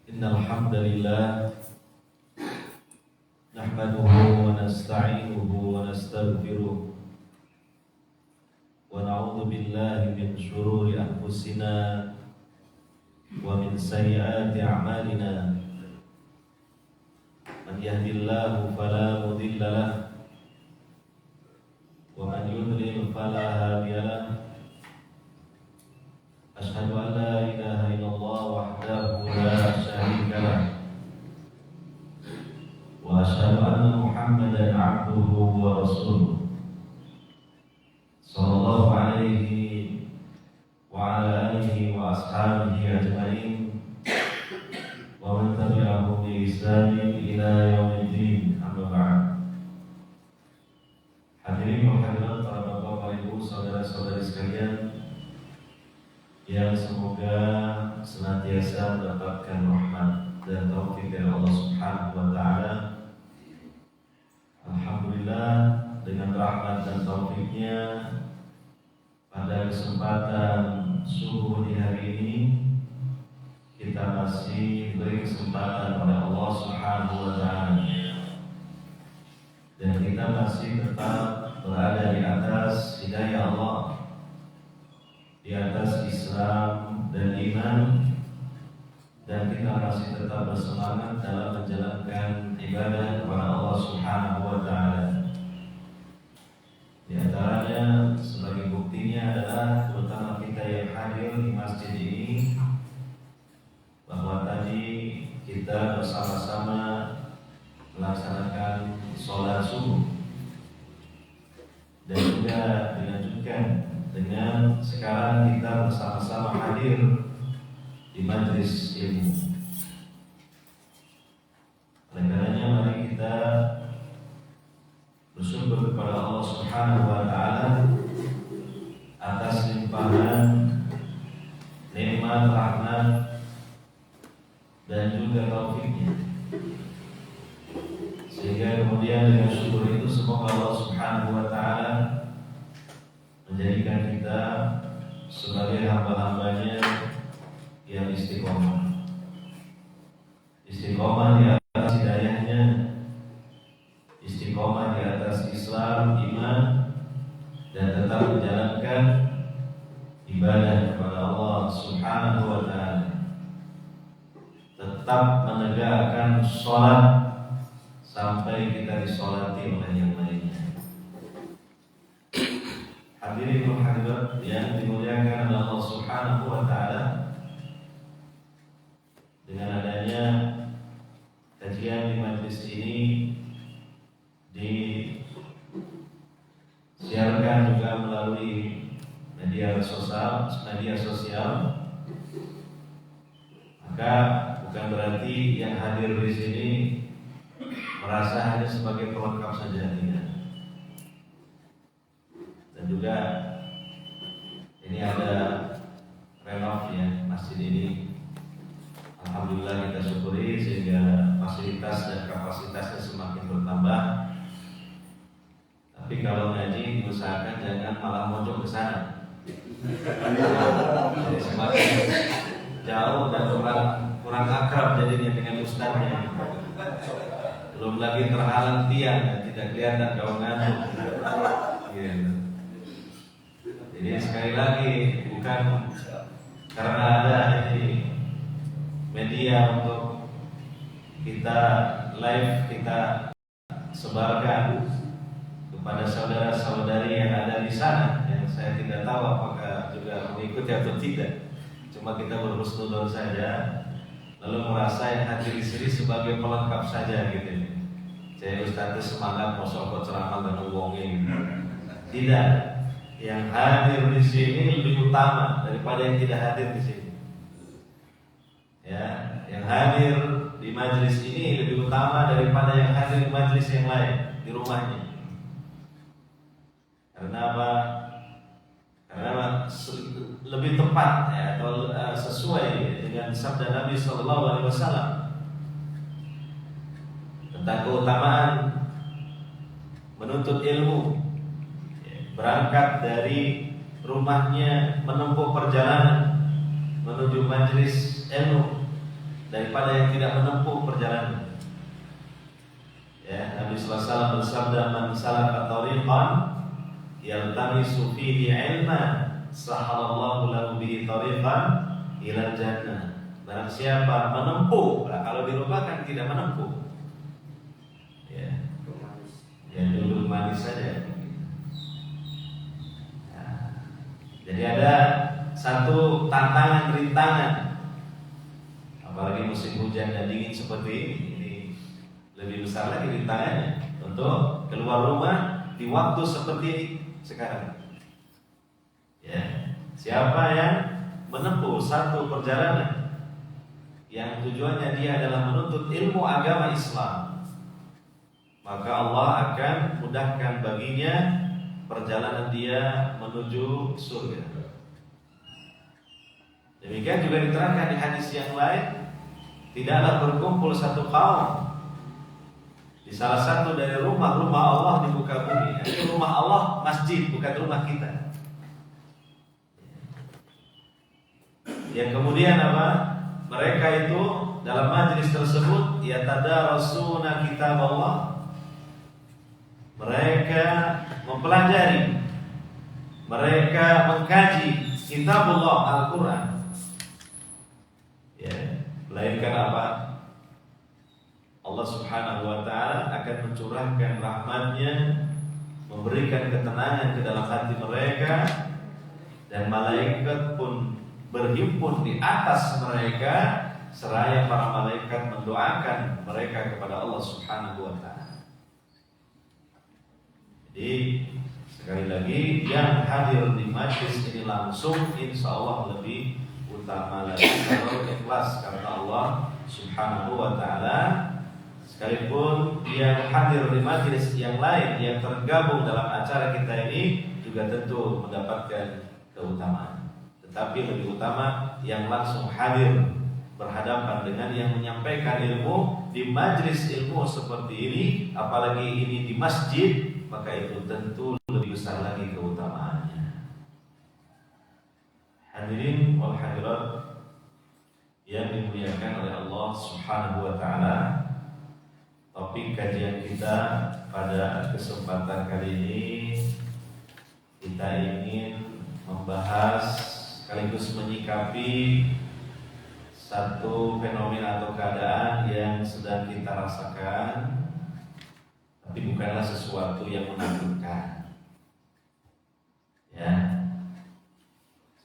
Innal hamdalillah nahmaduhu wa nasta'inuhu wa nastaghfiruh wa na'udzu billahi min shururi anfusina wa min sayyiati a'malina. Man yahdihillahu fala mudilla lahu wa man yudlil fala hadiya lahu. Asyhadu an la ilaha illallah wahdahu la syarika lahu wa asyhadu anna Muhammadan 'abduhu wa rasuluh sallallahu alaihi wa ala alihi wa ashabihi ajma'in wa man tabi'ahum bi ihsanin ila yaumiddin. Amma ba'd. Hadirin wa hadirat para bapak, ibu, saudara-saudari sekalian yang semoga senantiasa mendapatkan rahmat dan taufik dari Allah Subhanahu wa taala. Alhamdulillah, dengan rahmat dan taufiknya pada kesempatan subuh di hari ini kita masih beri kesempatan pada Allah Subhanahu wa taala dan kita masih tetap berada di atas hidayah Allah, di atas Islam dan iman, dan kita masih tetap bersemangat dalam menjalankan ibadah kepada Allah Subhanahu wa taala. Di antaranya sebagai buktinya adalah terutama kita yang hadir di masjid ini, bahwa tadi kita bersama-sama melaksanakan sholat subuh dan juga dilanjutkan dengan sekarang kita bersama-sama hadir di majelis ilmu. Oleh karenanya mari kita bersyukur kepada Allah Subhanahu wa taala atas limpahan nikmat, rahmat dan juga taufiknya, sehingga kemudian dengan syukur itu semoga Allah Subhanahu wa taala menjadikan kita sebagai hamba-hambanya yang istiqomah di atas hidayahnya, istiqomah di atas Islam, iman, dan tetap menjalankan ibadah kepada Allah Subhanahu wa taala, tetap menegakkan sholat sampai kita disolati oleh yang lainnya. Hadirin wa hadirat yang dimuliakan oleh Allah Subhanahu wa taala, dengan adanya kajian di majelis ini disiarkan juga melalui media sosial, maka bukan berarti yang hadir di sini merasa hanya sebagai pelengkap saja, tidak. Dan juga ini ada renov ya masjid ini. Alhamdulillah kita syukuri sehingga fasilitas dan kapasitasnya semakin bertambah. Tapi kalau ngaji diusahakan jangan malah mojok ke sana. Jadi semakin jauh dan kurang akrab jadinya dengan ustaznya. Belum lagi terhalang tiang dan tidak kelihatan gaungannya. Gitu. Jadi sekali lagi bukan karena ada ini media untuk kita live, kita sebarkan kepada saudara-saudari yang ada di sana, yang saya tidak tahu apakah juga mengikuti atau tidak. Cuma kita berhusnuzon saja, lalu merasa yang hadir di sini sebagai pelengkap saja gitu. Saya ustaz semangat mau sokot ceramah dan ngomongin. Tidak, yang hadir di sini lebih utama daripada yang tidak hadir di sini. Ya, yang hadir di majelis ini lebih utama daripada yang hadir di majelis yang lain di rumahnya. Karena apa? Karena lebih tepat ya, atau sesuai dengan sabda Nabi Sallallahu Alaihi Wasallam tentang keutamaan menuntut ilmu, berangkat dari rumahnya menempuh perjalanan menuju majelis ilmu daripada yang tidak menempuh perjalanan. Ya, Nabi sallallahu alaihi wasallam bersabda, "Man salaka tariqan yaltamisu fihi ilman, sahalallahu lahu bihi tariqan ila jannah." Barang siapa menempuh, kalau dirubahkan tidak menempuh, ya, duduk manis saja. Nah, jadi ada satu tantangan rintangan, apalagi musim hujan dan dingin seperti ini lebih besar lagi rintangannya untuk keluar rumah di waktu seperti sekarang. Ya, siapa yang menempuh satu perjalanan yang tujuannya dia adalah menuntut ilmu agama Islam, maka Allah akan mudahkan baginya perjalanan dia menuju surga. Demikian juga diterangkan di hadis yang lain, tidaklah berkumpul satu kaum di salah satu dari rumah-rumah Allah di muka bumi. Ini rumah Allah masjid, bukan rumah kita. Yang kemudian apa? Mereka itu dalam majlis tersebut yatadarasuna kitab Allah. Mereka mempelajari, mereka mengkaji kitabullah Al-Quran. Ya, melainkan apa? Allah Subhanahu wa ta'ala akan mencurahkan rahmat-Nya, memberikan ketenangan ke dalam hati mereka, dan malaikat pun berhimpun di atas mereka, seraya para malaikat mendoakan mereka kepada Allah Subhanahu wa ta'ala. Jadi sekali lagi, yang hadir di majlis ini langsung insya Allah lebih utama lagi kalau ikhlas karena Allah Subhanahu wa ta'ala. Sekalipun yang hadir di majlis yang lain yang tergabung dalam acara kita ini juga tentu mendapatkan keutamaan, tetapi lebih utama yang langsung hadir berhadapan dengan yang menyampaikan ilmu di majlis ilmu seperti ini, apalagi ini di masjid, maka itu tentu lebih besar lagi keutamaannya. Hadirin wal hadirat yang dimuliakan oleh Allah Subhanahu wa ta'ala, topik kajian kita pada kesempatan kali ini kita ingin membahas sekaligus menyikapi satu fenomena atau keadaan yang sedang kita rasakan, tapi bukanlah sesuatu yang menakutkan. Ya,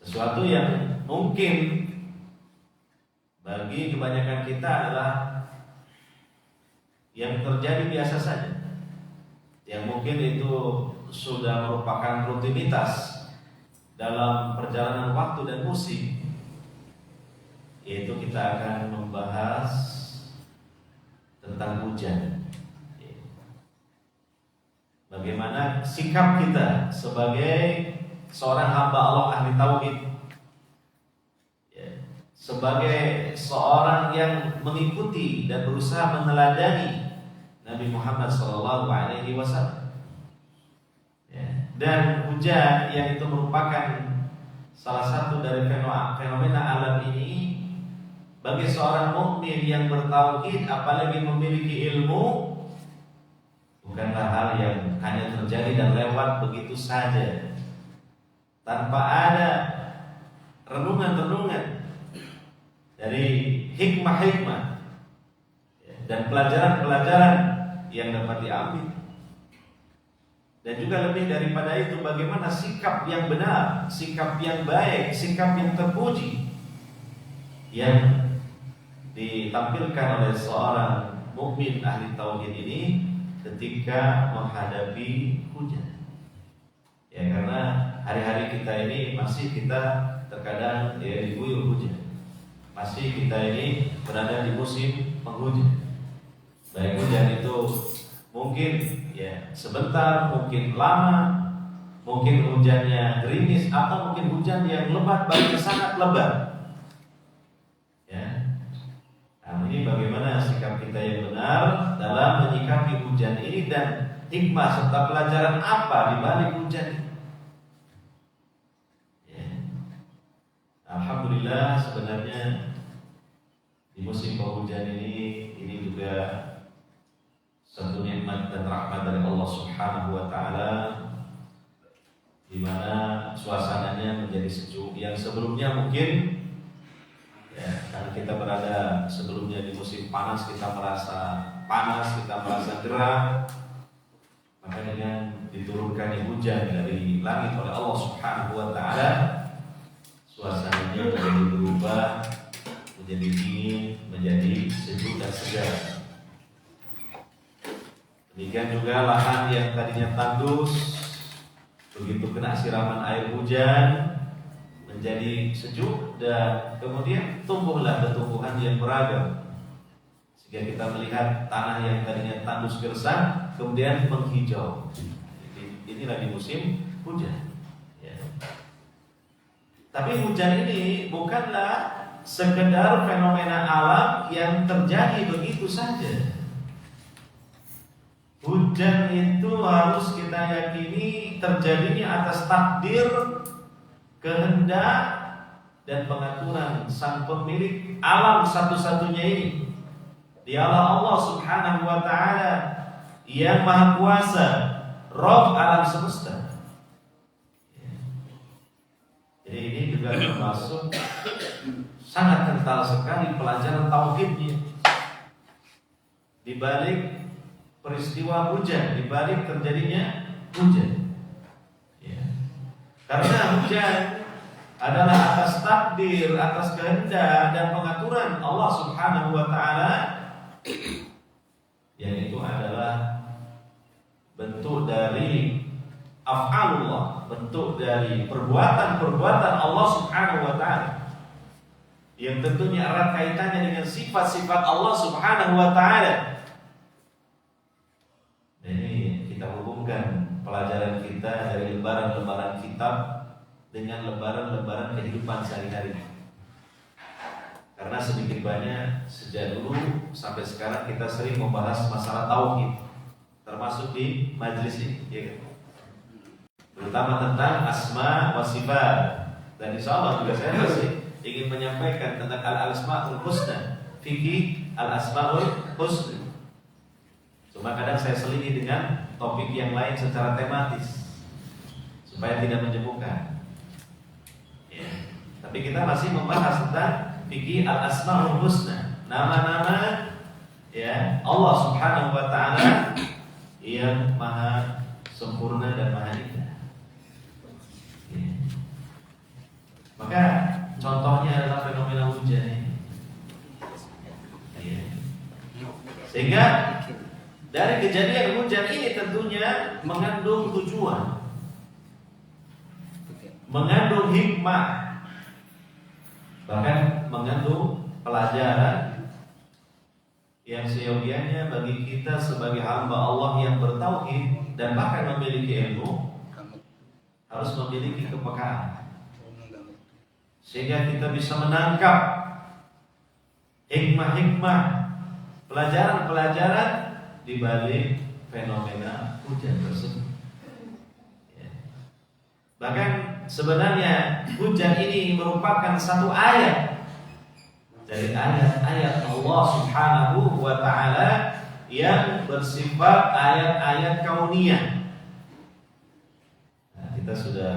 sesuatu yang mungkin bagi kebanyakan kita adalah yang terjadi biasa saja, yang mungkin itu sudah merupakan rutinitas dalam perjalanan waktu dan musim, yaitu kita akan membahas tentang hujan. Bagaimana sikap kita sebagai seorang hamba Allah ahli tauhid, sebagai seorang yang mengikuti dan berusaha meneladani Nabi Muhammad SAW. Dan hujan yang itu merupakan salah satu dari fenomena alam ini, bagi seorang mukmin yang bertauhid apalagi memiliki ilmu, bukanlah hal yang hanya terjadi dan lewat begitu saja tanpa ada renungan-renungan dari hikmah-hikmah dan pelajaran-pelajaran yang dapat diambil. Dan juga lebih daripada itu, bagaimana sikap yang benar, sikap yang baik, sikap yang terpuji yang ditampilkan oleh seorang mukmin ahli tauhid ini ketika menghadapi hujan. Ya, karena hari-hari kita ini masih kita terkadang diguyur hujan. Masih kita ini berada di musim penghujan. Baik hujan itu mungkin ya sebentar, mungkin lama, mungkin hujannya gerimis, atau mungkin hujan yang lebat, bahkan sangat lebat. Ya. Nah, ini bagaimana sikap kita yang benar dalam menyikapi hujan ini, dan hikmah serta pelajaran apa di balik hujan ini. Alhamdulillah, sebenarnya di musim penghujan ini juga satu nikmat dan rahmat dari Allah Subhanahu wa taala, di mana suasananya menjadi sejuk. Yang sebelumnya mungkin ya, karena kita berada sebelumnya di musim panas, kita merasa panas, kita merasa gerah. Maka dengan diturunkannya hujan dari langit oleh Allah Subhanahu wa taala, suasananya menjadi berubah, menjadi dingin, menjadi sejuk dan segar. Demikian juga lahan yang tadinya tandus, begitu kena siraman air hujan menjadi sejuk dan kemudian tumbuhlah tumbuhan yang beragam, sehingga kita melihat tanah yang tadinya tandus gersang kemudian menghijau. Inilah di musim hujan. Ya. Tapi hujan ini bukanlah sekedar fenomena alam yang terjadi begitu saja. Hujan itu harus kita yakini terjadinya atas takdir, kehendak dan pengaturan sang pemilik alam satu-satunya ini. Dialah Allah Subhanahu wa taala yang Maha Kuasa, Rabb alam semesta. Jadi ini juga termasuk sangat kental sekali pelajaran tauhidnya. Di balik peristiwa hujan, di balik terjadinya hujan. Ya. Karena hujan adalah atas takdir, atas kehendak dan pengaturan Allah Subhanahu wa taala, yang itu adalah bentuk dari af'alullah, bentuk dari perbuatan-perbuatan Allah Subhanahu wa taala, yang tentunya erat kaitannya dengan sifat-sifat Allah Subhanahu wa taala. Ini kita hubungkan pelajaran kita dari lembaran-lembaran kitab dengan lembaran-lembaran kehidupan sehari-hari. Karena sedikit banyak sejak dulu sampai sekarang kita sering membahas masalah tauhid, termasuk di majelis ini, ya. Terutama tentang asma wa sifat. Dan insyaallah juga saya masih ingin menyampaikan tentang al-asmaul husna, fikih al-asmaul husna. Cuma kadang saya selingi dengan topik yang lain secara tematis supaya tidak menyebutkan. Ya. Tapi kita masih membahas tentang fikih al-asmaul husna, nama-nama ya Allah Subhanahu wa taala yang maha sempurna dan maha indah. Ya. Maka contohnya adalah fenomena hujan ini. Ya. Sehingga dari kejadian hujan ini tentunya mengandung tujuan, mengandung hikmah, bahkan mengandung pelajaran yang seyogianya bagi kita sebagai hamba Allah yang bertauhid dan bahkan memiliki ilmu harus memiliki kepekaan, sehingga kita bisa menangkap hikmah-hikmah, pelajaran-pelajaran di balik fenomena hujan tersebut. Ya. Bahkan sebenarnya hujan ini merupakan satu ayat dari ayat-ayat Allah Subhanahu wa taala yang bersifat ayat-ayat kauniyah. Nah, kita sudah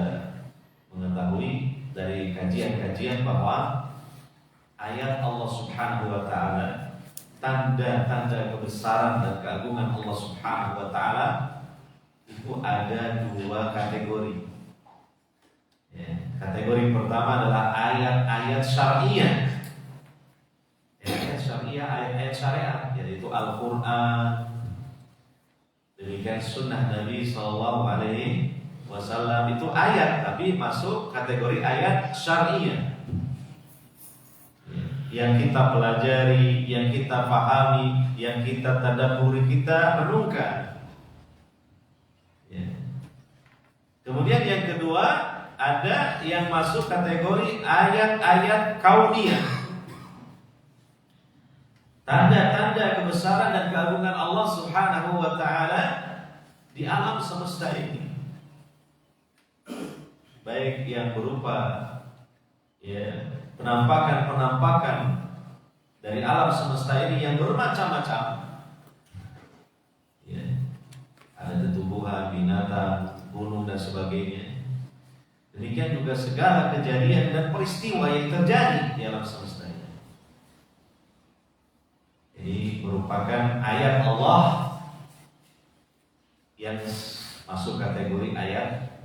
mengetahui dari kajian-kajian bahwa ayat Allah Subhanahu wa taala, tanda-tanda kebesaran dan keagungan Allah Subhanahu wa taala itu ada dua kategori. Ya, kategori pertama adalah ayat-ayat syariah. Ayat syariah, ayat-ayat syariat, yaitu Al-Qur'an. Demikian sunnah Nabi sallallahu alaihi wasallam, itu ayat tapi masuk kategori ayat syariah. Yang kita pelajari, yang kita pahami, yang kita tadabburi, kita renungkan. Ya. Kemudian yang kedua, ada yang masuk kategori ayat-ayat kauniyah, tanda-tanda kebesaran dan keagungan Allah Subhanahu wa taala di alam semesta ini, baik yang berupa Ya, penampakan-penampakan dari alam semesta ini yang bermacam-macam. Ya, ada tumbuhan, binatang, gunung dan sebagainya. Demikian juga segala kejadian dan peristiwa yang terjadi di alam semesta ini. Ini merupakan ayat Allah yang masuk kategori ayat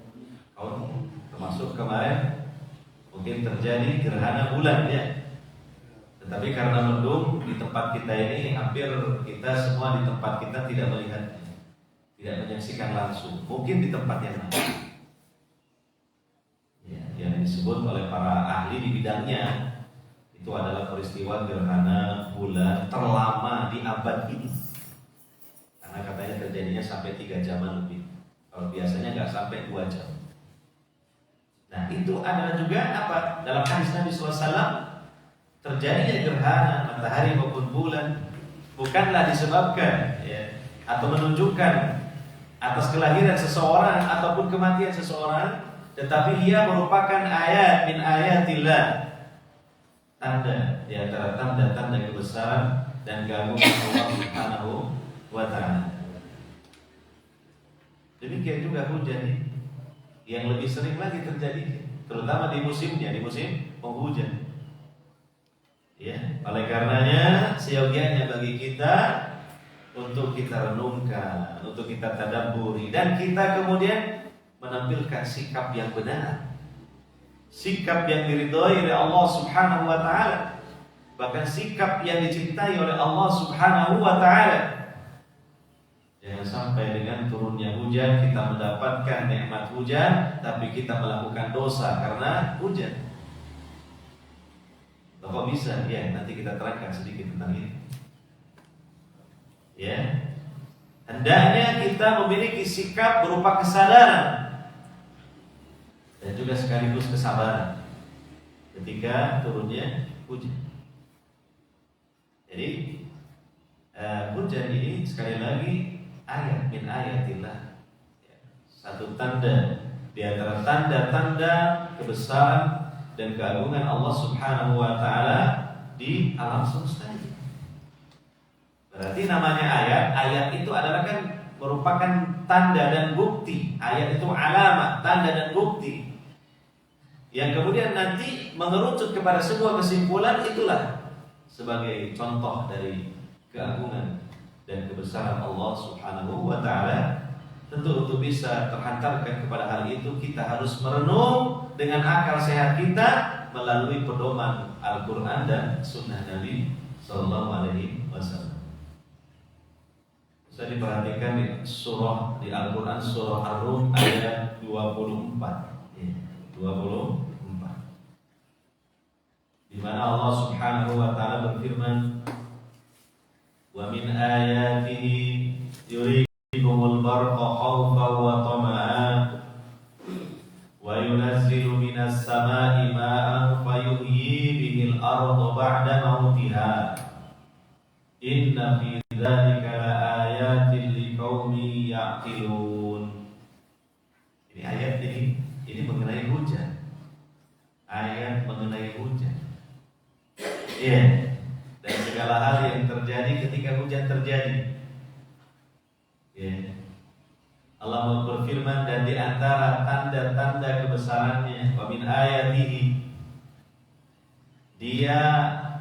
kaun. Termasuk kemarin mungkin terjadi gerhana bulan ya. Tetapi karena mendung di tempat kita ini, hampir kita semua di tempat kita tidak melihatnya, tidak menyaksikan langsung. Mungkin di tempat yang lain, ya, yang disebut oleh para ahli di bidangnya, itu adalah peristiwa gerhana bulan terlama di abad ini. Karena katanya terjadinya sampai 3 jaman lebih. Kalau biasanya nggak sampai 2 jam. Nah itu adalah juga apa? Dalam hadis Nabi SAW, terjadinya gerhana matahari maupun bulan bukanlah disebabkan ya, atau menunjukkan atas kelahiran seseorang ataupun kematian seseorang, tetapi ia merupakan ayat min ayatillah, tanda di antara tanda-tanda kebesaran dan keagungan Allah Subhanahu wa ta'ala. Demikian juga hujan yang lebih sering lagi terjadi, terutama di musimnya, di musim penghujan. Ya, oleh karenanya seyogianya bagi kita untuk kita renungkan, untuk kita tadabburi, dan kita kemudian menampilkan sikap yang benar, sikap yang diridhoi oleh Allah Subhanahu wa ta'ala, bahkan sikap yang dicintai oleh Allah Subhanahu wa ta'ala. Jangan sampai dengan turunnya hujan kita mendapatkan nikmat hujan, tapi kita melakukan dosa karena hujan. Kok bisa? Ya, nanti kita terangkan sedikit tentang ini. Ya, hendaknya kita memiliki sikap berupa kesadaran dan juga sekaligus kesabaran ketika turunnya hujan. Jadi hujan ini sekali lagi ayat min ayatillah, satu tanda di antara tanda-tanda kebesaran dan keagungan Allah Subhanahu wa ta'ala di alam semesta ini. Berarti namanya ayat. Ayat itu adalah kan merupakan tanda dan bukti. Ayat itu alamat, tanda dan bukti, yang kemudian nanti mengerucut kepada sebuah kesimpulan. Itulah sebagai contoh dari keagungan dan kebesaran Allah Subhanahu wa ta'ala. Tentu untuk bisa terhantarkan kepada hal itu, kita harus merenung dengan akal sehat kita melalui pedoman Al-Quran dan Sunnah Nabi Sallallahu Alaihi Wasallam. Bisa diperhatikan di surah di Al-Quran, surah Ar-Rum ayat 24, 24, di mana Allah Subhanahu wa ta'ala berfirman, wa min ayatihi yurikumul barqa khawfan wa tama'an wa yunazzilu minas sama'i ma'an fayuhyi bihil arda ba'da mautiha inna fi dzalika laayatin liqaumin ya'qilun. Ini ayat ini mengenai hujan. Ayat mengenai hujan. Iya. Dan segala hal yang terjadi ketika hujan terjadi. Ya. Allah berfirman, dan di antara tanda-tanda kebesarannya, wa min ayatihi, Dia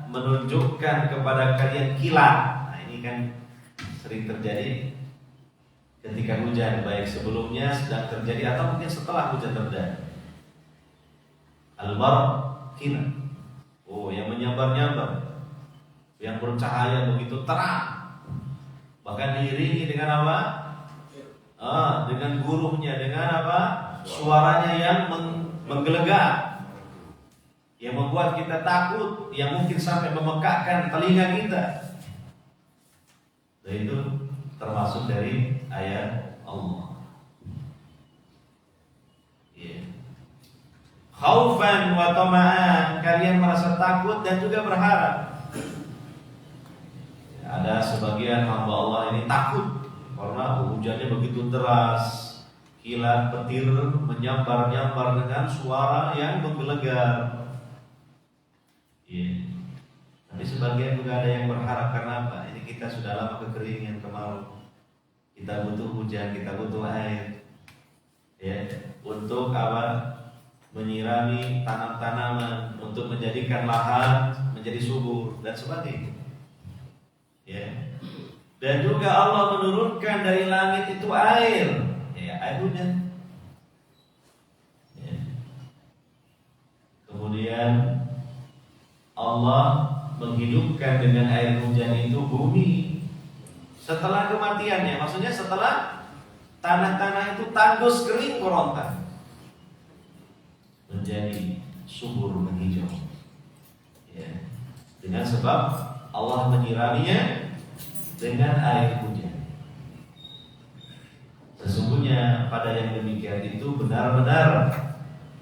menunjukkan kepada kalian kilat. Nah, ini kan sering terjadi ketika hujan, baik sebelumnya, sedang terjadi, atau mungkin setelah hujan terjadi. Al-barq, kilat. Oh, yang menyambar-nyambar, yang bercahaya begitu terang, bahkan diiringi dengan apa? Dengan guruhnya, dengan apa? Suaranya yang menggelegar, yang membuat kita takut, yang mungkin sampai memekakkan telinga kita. Dan itu termasuk dari ayat Allah. Khaufan wa tama'an, kalian merasa takut dan juga berharap. Ada sebagian hamba Allah ini takut karena hujannya begitu deras, kilat petir menyambar-nyambar dengan suara yang menggelegar. Ya. Tapi sebagian juga ada yang berharap karena apa? Ini kita sudah lama kekeringan, kemarau. Kita butuh hujan, kita butuh air. Ya, untuk apa? Menyirami tanam-tanaman, untuk menjadikan lahan menjadi subur dan sebagainya. Ya. Dan juga Allah menurunkan dari langit itu air, ya, air hujan. Ya. Kemudian Allah menghidupkan dengan air hujan itu bumi setelah kematiannya, maksudnya setelah tanah-tanah itu tandus kering kerontang, menjadi subur menghijau. Ya. Dengan sebab Allah menyiraminya dengan air hujan. Sesungguhnya pada yang demikian itu benar-benar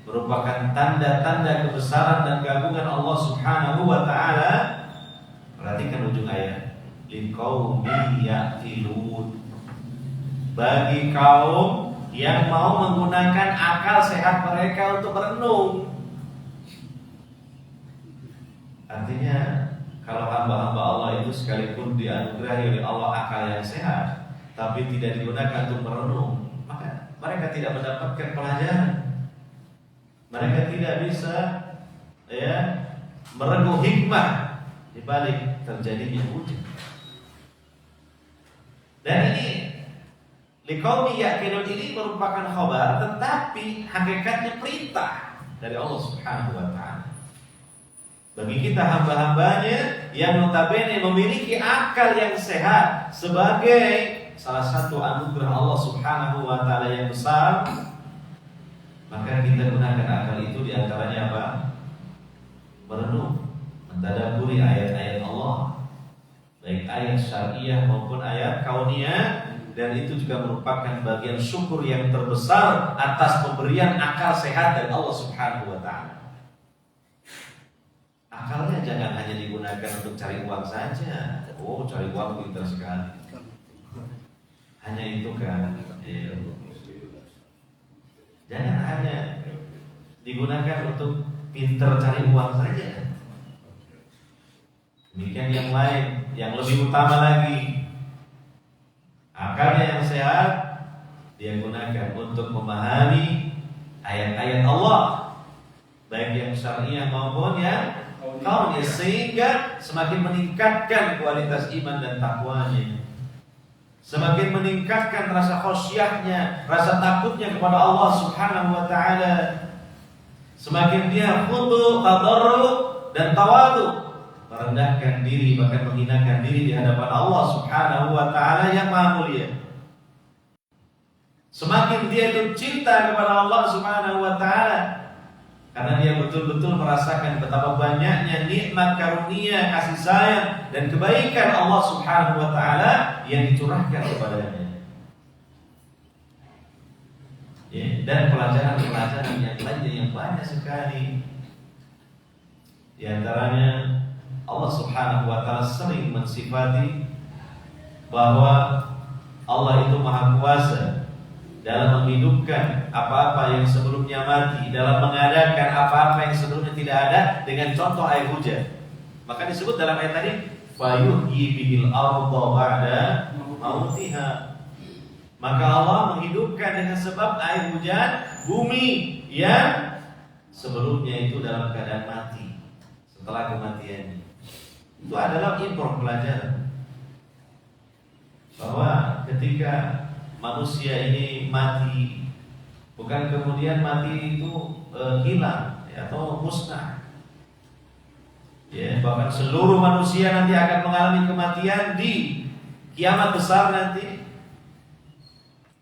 merupakan tanda-tanda kebesaran dan keagungan Allah Subhanahu wa taala. Perhatikan ujung ayat. Liqaumin ya'qilun. Bagi kaum yang mau menggunakan akal sehat mereka untuk merenung. Artinya kalau hamba-hamba Allah itu sekalipun dianugerahi oleh Allah akal yang sehat, tapi tidak digunakan untuk merenung, maka mereka tidak mendapatkan pelajaran. Mereka tidak bisa merenung hikmah di balik terjadinya hujan. Dan ini liqaumi ya'qilun ini merupakan khabar, tetapi hakikatnya perintah dari Allah Subhanahu wa taala. Bagi kita hamba-hambanya yang notabene memiliki akal yang sehat sebagai salah satu anugerah Allah Subhanahu wa taala yang besar, maka kita gunakan akal itu diantaranya apa? Merenung, mentadabburi ayat-ayat Allah, baik ayat syariah maupun ayat kauniyah, dan itu juga merupakan bagian syukur yang terbesar atas pemberian akal sehat dari Allah Subhanahu wa taala. Akalnya jangan hanya digunakan untuk cari uang saja. Oh, cari uang pintar sekali. Hanya itu kan. Jangan hanya digunakan untuk pintar cari uang saja. Demikian yang lain, yang lebih utama lagi. Akalnya yang sehat dia gunakan untuk memahami ayat-ayat Allah, baik yang syariah maupun yang kauniyah, sehingga semakin meningkatkan kualitas iman dan takwanya, semakin meningkatkan rasa khosyahnya, rasa takutnya kepada Allah Subhanahu wa taala, semakin dia khudu, tadarru dan tawadu, merendahkan diri bahkan menghinakan diri di hadapan Allah Subhanahu wa taala yang Maha Mulia. Semakin dia itu cinta kepada Allah Subhanahu wa taala karena dia betul-betul merasakan betapa banyaknya nikmat karunia, kasih sayang dan kebaikan Allah Subhanahu wa taala yang dicurahkan kepadanya. Ya, dan pelajaran-pelajaran yang lainnya yang banyak sekali. Di antaranya Allah Subhanahu wa taala sering mensifati bahwa Allah itu Maha Kuasa dalam menghidupkan apa-apa yang sebelumnya mati, dalam mengadakan apa-apa yang sebelumnya tidak ada, dengan contoh air hujan. Maka disebut dalam ayat tadi, fayuhyi bihil arda ba'da mautiha. Maka Allah menghidupkan dengan sebab air hujan bumi yang sebelumnya itu dalam keadaan mati setelah kematiannya. Itu adalah ibrah, pelajaran bahwa ketika manusia ini mati, bukan kemudian mati itu hilang atau musnah. Ya, bahkan seluruh manusia nanti akan mengalami kematian di kiamat besar nanti.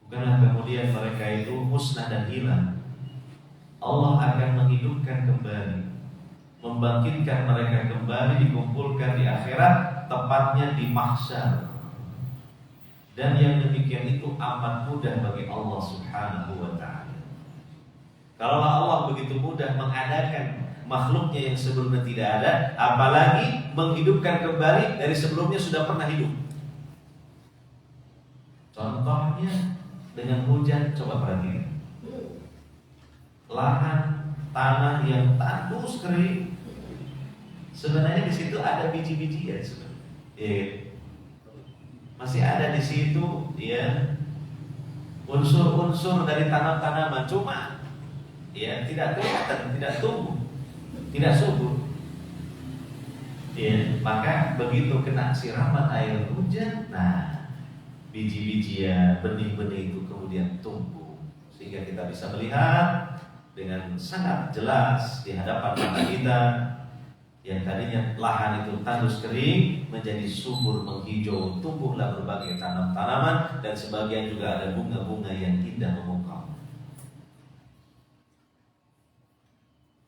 Bukanlah kemudian mereka itu musnah dan hilang. Allah akan menghidupkan kembali, membangkitkan mereka kembali, dikumpulkan di akhirat, tepatnya di mahsyar. Dan yang demikian itu amat mudah bagi Allah Subhanahu wa ta'ala. Kalau Allah begitu mudah mengadakan makhluknya yang sebelumnya tidak ada, apalagi menghidupkan kembali dari sebelumnya sudah pernah hidup. Contohnya dengan hujan, coba perhatikan. Lahan tanah yang tandus kering Sebenarnya di situ ada biji-bijian sebenarnya. Masih ada di situ ya unsur-unsur dari tanam-tanaman, cuma ya tidak kelihatan, tidak tumbuh, tidak subur. Ya, maka begitu kena siraman air hujan, nah biji-bijian, benih-benih itu kemudian tumbuh sehingga kita bisa melihat dengan sangat jelas di hadapan mata kita yang tadinya lahan itu tandus kering menjadi subur menghijau, tumbuhlah berbagai tanaman dan sebagian juga ada bunga-bunga yang indah memukau.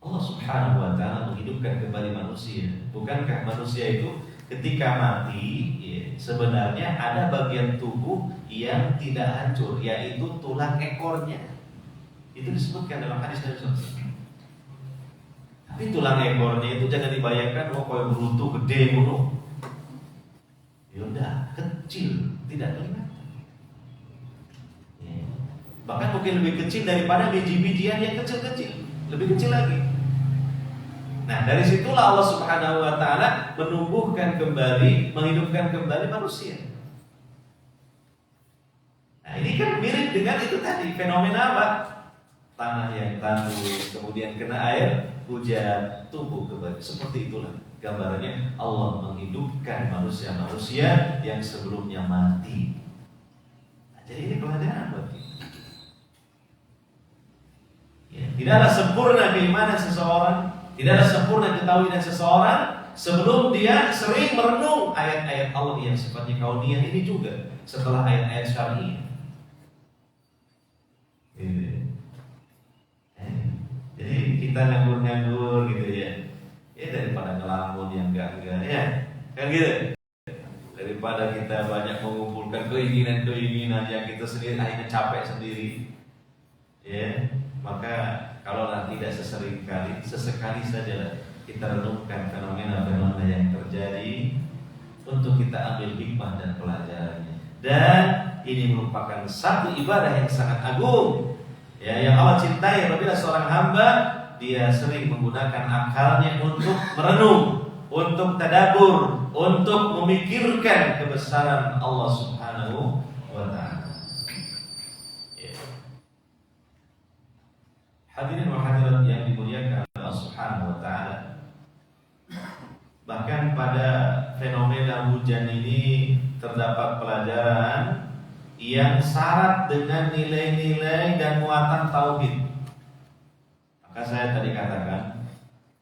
Allah Subhanahu wa taala menghidupkan kembali manusia. Bukankah manusia itu ketika mati ya, sebenarnya ada bagian tubuh yang tidak hancur, yaitu tulang ekornya. Itu disebutkan dalam hadis Nabi SAW. Tapi tulang ekornya itu jangan dibayangkan kayak berutu gede gunung. Ya udah, kecil, tidak kelihatan. Ya. Bahkan mungkin lebih kecil daripada biji-bijian yang kecil-kecil, lebih kecil lagi. Nah, dari situlah Allah Subhanahu wa taala menumbuhkan kembali, menghidupkan kembali manusia. Nah, ini kan mirip dengan itu tadi, fenomena apa? Tanah yang tandus, kemudian kena air hujan, tumbuh kembali. Seperti itulah gambarannya Allah menghidupkan manusia-manusia yang sebelumnya mati. Nah, jadi ini pelajaran buat kita. Ya, tidaklah sempurna keimanan seseorang, tidaklah sempurna ketahuan seseorang sebelum dia sering merenung ayat-ayat Allah yang sifatnya kauniyah ini juga setelah ayat-ayat syar'i. Jadi kita nganggur-nganggur gitu ya. Ya daripada ngelamun yang enggak ya. Kan gitu. Daripada kita banyak mengumpulkan keinginan-keinginan yang kita sendiri akhirnya capek sendiri. Ya, maka kalau tidak sesekali saja kita renungkan fenomena-fenomena yang terjadi untuk kita ambil hikmah dan pelajarannya. Dan ini merupakan satu ibadah yang sangat agung. Ya, yang Allah cintai apabila seorang hamba dia sering menggunakan akalnya untuk merenung, untuk tadabbur, untuk memikirkan kebesaran Allah Subhanahu wa taala. Ya. Hadirin wa hadirat yang dimuliakan Allah Subhanahu wa taala. Bahkan pada fenomena hujan ini terdapat pelajaran yang syarat dengan nilai-nilai dan muatan tauhid. Maka saya tadi katakan,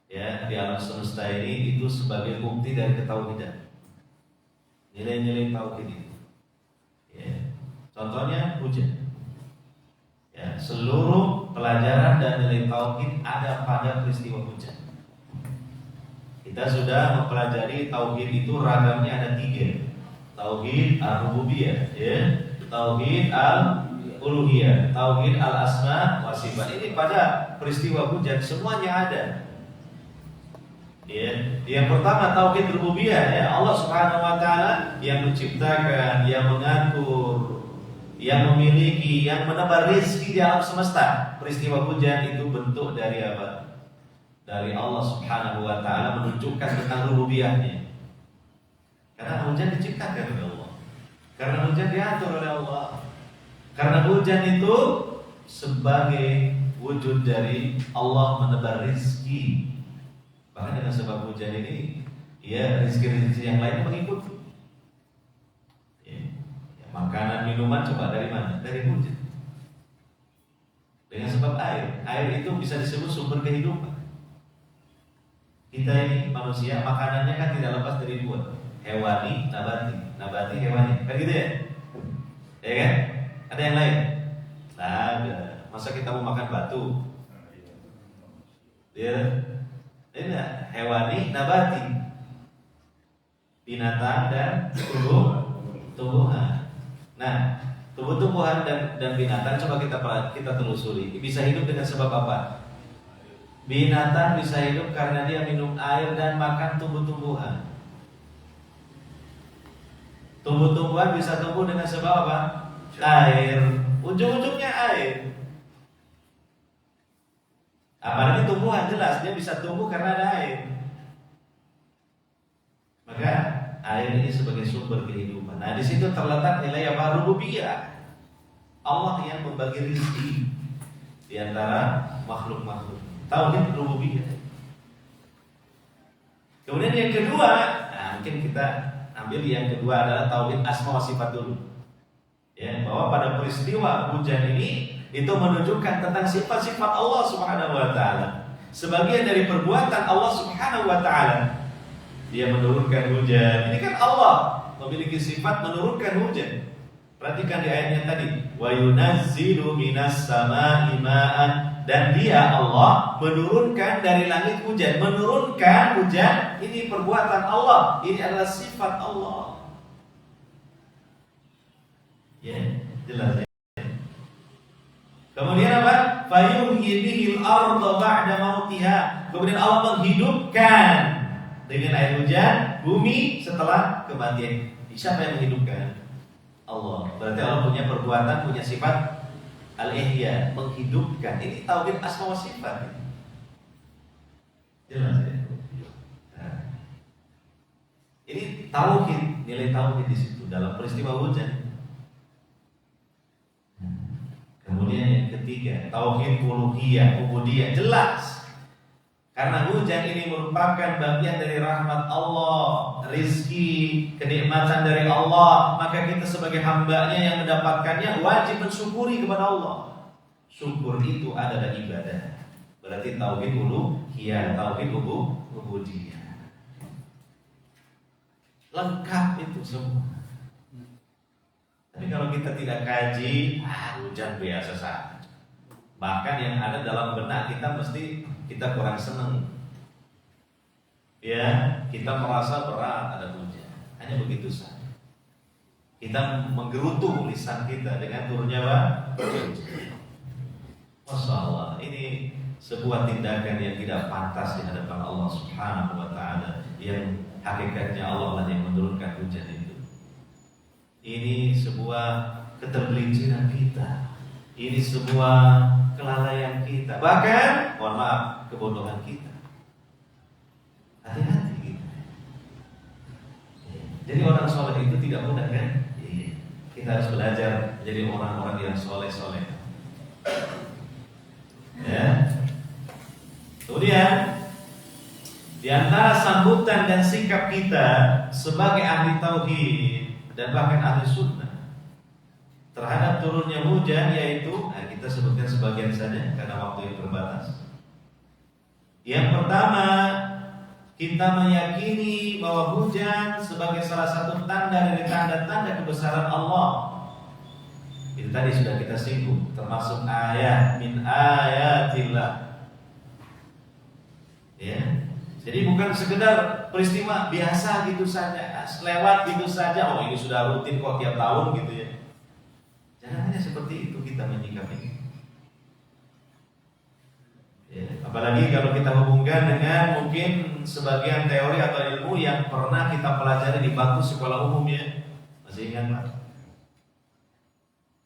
ya di alam semesta ini itu sebagai bukti dari ketauhidan. Nilai-nilai tauhid itu. Ya. Contohnya hujan. Ya, seluruh pelajaran dan nilai tauhid ada pada peristiwa hujan. Kita sudah mempelajari tauhid itu ragamnya ada 3. Tauhid ar-rububiyah, ya. Tauhid al-uluhiyah, tauhid al-asma wa sifat. Ini pada peristiwa hujan semuanya ada. Ya, yang pertama tauhid rububiyah, ya Allah Subhanahu wa taala yang menciptakan, yang mengatur, yang memiliki, yang menebar rezeki di alam semesta. Peristiwa hujan itu bentuk dari apa? Dari Allah Subhanahu wa taala menunjukkan tentang rububiyahnya. Karena hujan diciptakan oleh Allah. Karena hujan diatur oleh Allah. Karena hujan itu sebagai wujud dari Allah menebar rezeki. Bahkan dengan sebab hujan ini, ya rezeki-rezeki yang lain mengikuti. Ya, makanan, minuman coba dari mana? Dari hujan. Dengan sebab air. Air itu bisa disebut sumber kehidupan. Kita ini manusia, makanannya kan tidak lepas dari 2. Hewani, nabati. Nabati, hewani. Kan gitu ya? Ya kan? Ada yang lain? Nah, ada. Masa kita mau makan batu? Ya. Ini hewani, nabati. Binatang dan tumbuhan. Nah, tumbuh-tumbuhan dan binatang coba kita telusuri. Bisa hidup dengan sebab apa? Binatang bisa hidup karena dia minum air dan makan tumbuh-tumbuhan. Tumbuh-tumbuhan bisa tumbuh dengan sebab apa? Air. Ujung-ujungnya air. Apalagi tumbuhan jelas dia bisa tumbuh karena ada air. Maka air ini sebagai sumber kehidupan. Nah, di situ terletak nilai apa? Rububiyah. Allah yang membagi rezeki di antara makhluk-makhluk. Tauhid rububiyah. Kemudian yang kedua, mungkin kita ambil yang kedua adalah tauhid asma wa sifat dulu. Ya, bahwa pada peristiwa hujan ini itu menunjukkan tentang sifat-sifat Allah Subhanahu wa taala. Sebagian dari perbuatan Allah Subhanahu wa taala. Dia menurunkan hujan. Ini kan Allah memiliki sifat menurunkan hujan. Perhatikan di ayatnya tadi, wa yunazzilu minas samaa'i ma'an, dan dia Allah menurunkan dari langit hujan. Menurunkan hujan ini perbuatan Allah, ini adalah sifat Allah. Ya, jelas ya. Kemudian apa? Fayuhyi bihil arda ba'da mautiha. Kemudian Allah menghidupkan dengan air hujan bumi setelah kematian. Siapa yang menghidupkan? Allah. Berarti Allah punya perbuatan, punya sifat al-ihya, menghidupkan. Ini tauhid asma wa sifat. Jelas ya? Nah, ini tauhid, nilai tauhid di situ dalam peristiwa hujan. Kemudian yang ketiga, tauhid uluhiyah, ubudiyah, jelas. Karena hujan ini merupakan bagian dari rahmat Allah, rizki, kenikmatan dari Allah, maka kita sebagai hambanya yang mendapatkannya wajib mensyukuri kepada Allah. Syukur itu adalah ibadah. Berarti tauhid uluhiyah, tauhid ubudiyah. Lengkap itu semua. Tapi kalau kita tidak kaji, hujan biasa saja. Bahkan yang ada dalam benak kita mesti kita kurang senang. Ya, kita merasa berat ada hujan. Hanya begitu saja. Kita menggerutu lisan kita dengan turunnya hujan. Masya Allah, ini sebuah tindakan yang tidak pantas di hadapan Allah Subhanahu wa taala, yang hakikatnya Allah lah yang menurunkan hujan itu. Ini sebuah ketergelinciran kita. Ini sebuah kelalaian kita. Bahkan, mohon maaf, kebodohan kita. Hati-hati kita. Jadi orang soleh itu tidak mudah kan? Kita harus belajar menjadi orang-orang yang soleh-soleh. Ya. Kemudian di antara sambutan dan sikap kita sebagai ahli tauhid dan bahkan ahli sunnah terhadap turunnya hujan, yaitu kita sebutkan sebagian saja karena waktu yang terbatas. Yang pertama, kita meyakini bahwa hujan sebagai salah satu tanda dari tanda-tanda kebesaran Allah. Itu tadi sudah kita singgung, termasuk ayat min ayatillah. Ya. Jadi bukan sekedar peristiwa biasa gitu saja, lewat gitu saja. Oh, ini sudah rutin kok tiap tahun gitu ya. Jangan hanya seperti itu kita menyikapi. Ya, apalagi kalau kita hubungkan dengan mungkin sebagian teori atau ilmu yang pernah kita pelajari di bangku sekolah umum ya. Masih ingat Pak?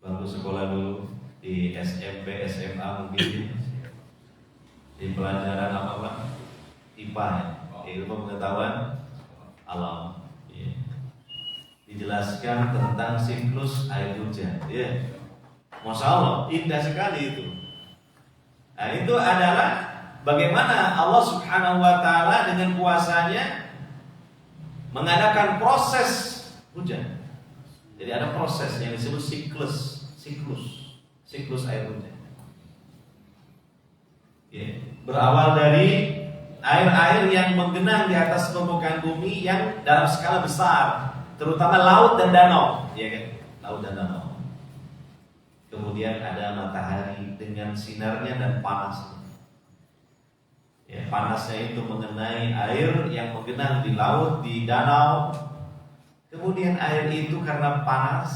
Bangku sekolah dulu di SMP, SMA mungkin. Di pelajaran apa Pak? IPA ya, ilmu pengetahuan alam. Ya. Dijelaskan tentang siklus air hujan. Ya. Masya Allah, indah sekali itu. Nah, itu adalah bagaimana Allah Subhanahu wa taala dengan kuasanya mengadakan proses hujan. Jadi ada proses yang disebut siklus air hujan. Ya. Berawal dari air-air yang menggenang di atas permukaan bumi yang dalam skala besar, terutama laut dan danau, ya kan? Laut dan danau. Kemudian ada matahari dengan sinarnya dan panasnya. Ya, panasnya itu mengenai air yang menggenang di laut, di danau. Kemudian air itu karena panas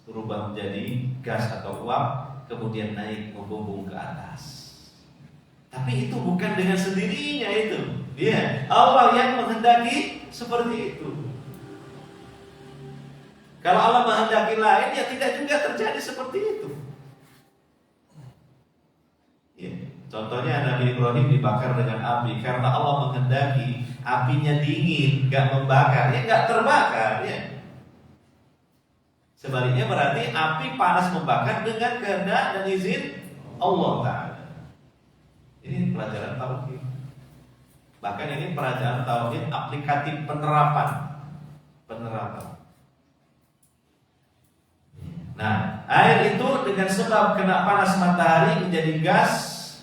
berubah menjadi gas atau uap, kemudian naik membumbung ke atas. Tapi itu bukan dengan sendirinya itu. Ya, Allah yang menghendaki seperti itu. Kalau Allah menghendaki lain, ya tidak juga terjadi seperti itu. Ya. Contohnya Nabi Ibrahim dibakar dengan api karena Allah menghendaki apinya dingin, nggak membakar, ya nggak terbakar ya. Sebaliknya berarti api panas membakar dengan kehendak dan izin Allah Ta'ala. Ini pelajaran tauhid. Bahkan ini pelajaran tauhid aplikatif penerapan. Nah, air itu dengan sebab kena panas matahari menjadi gas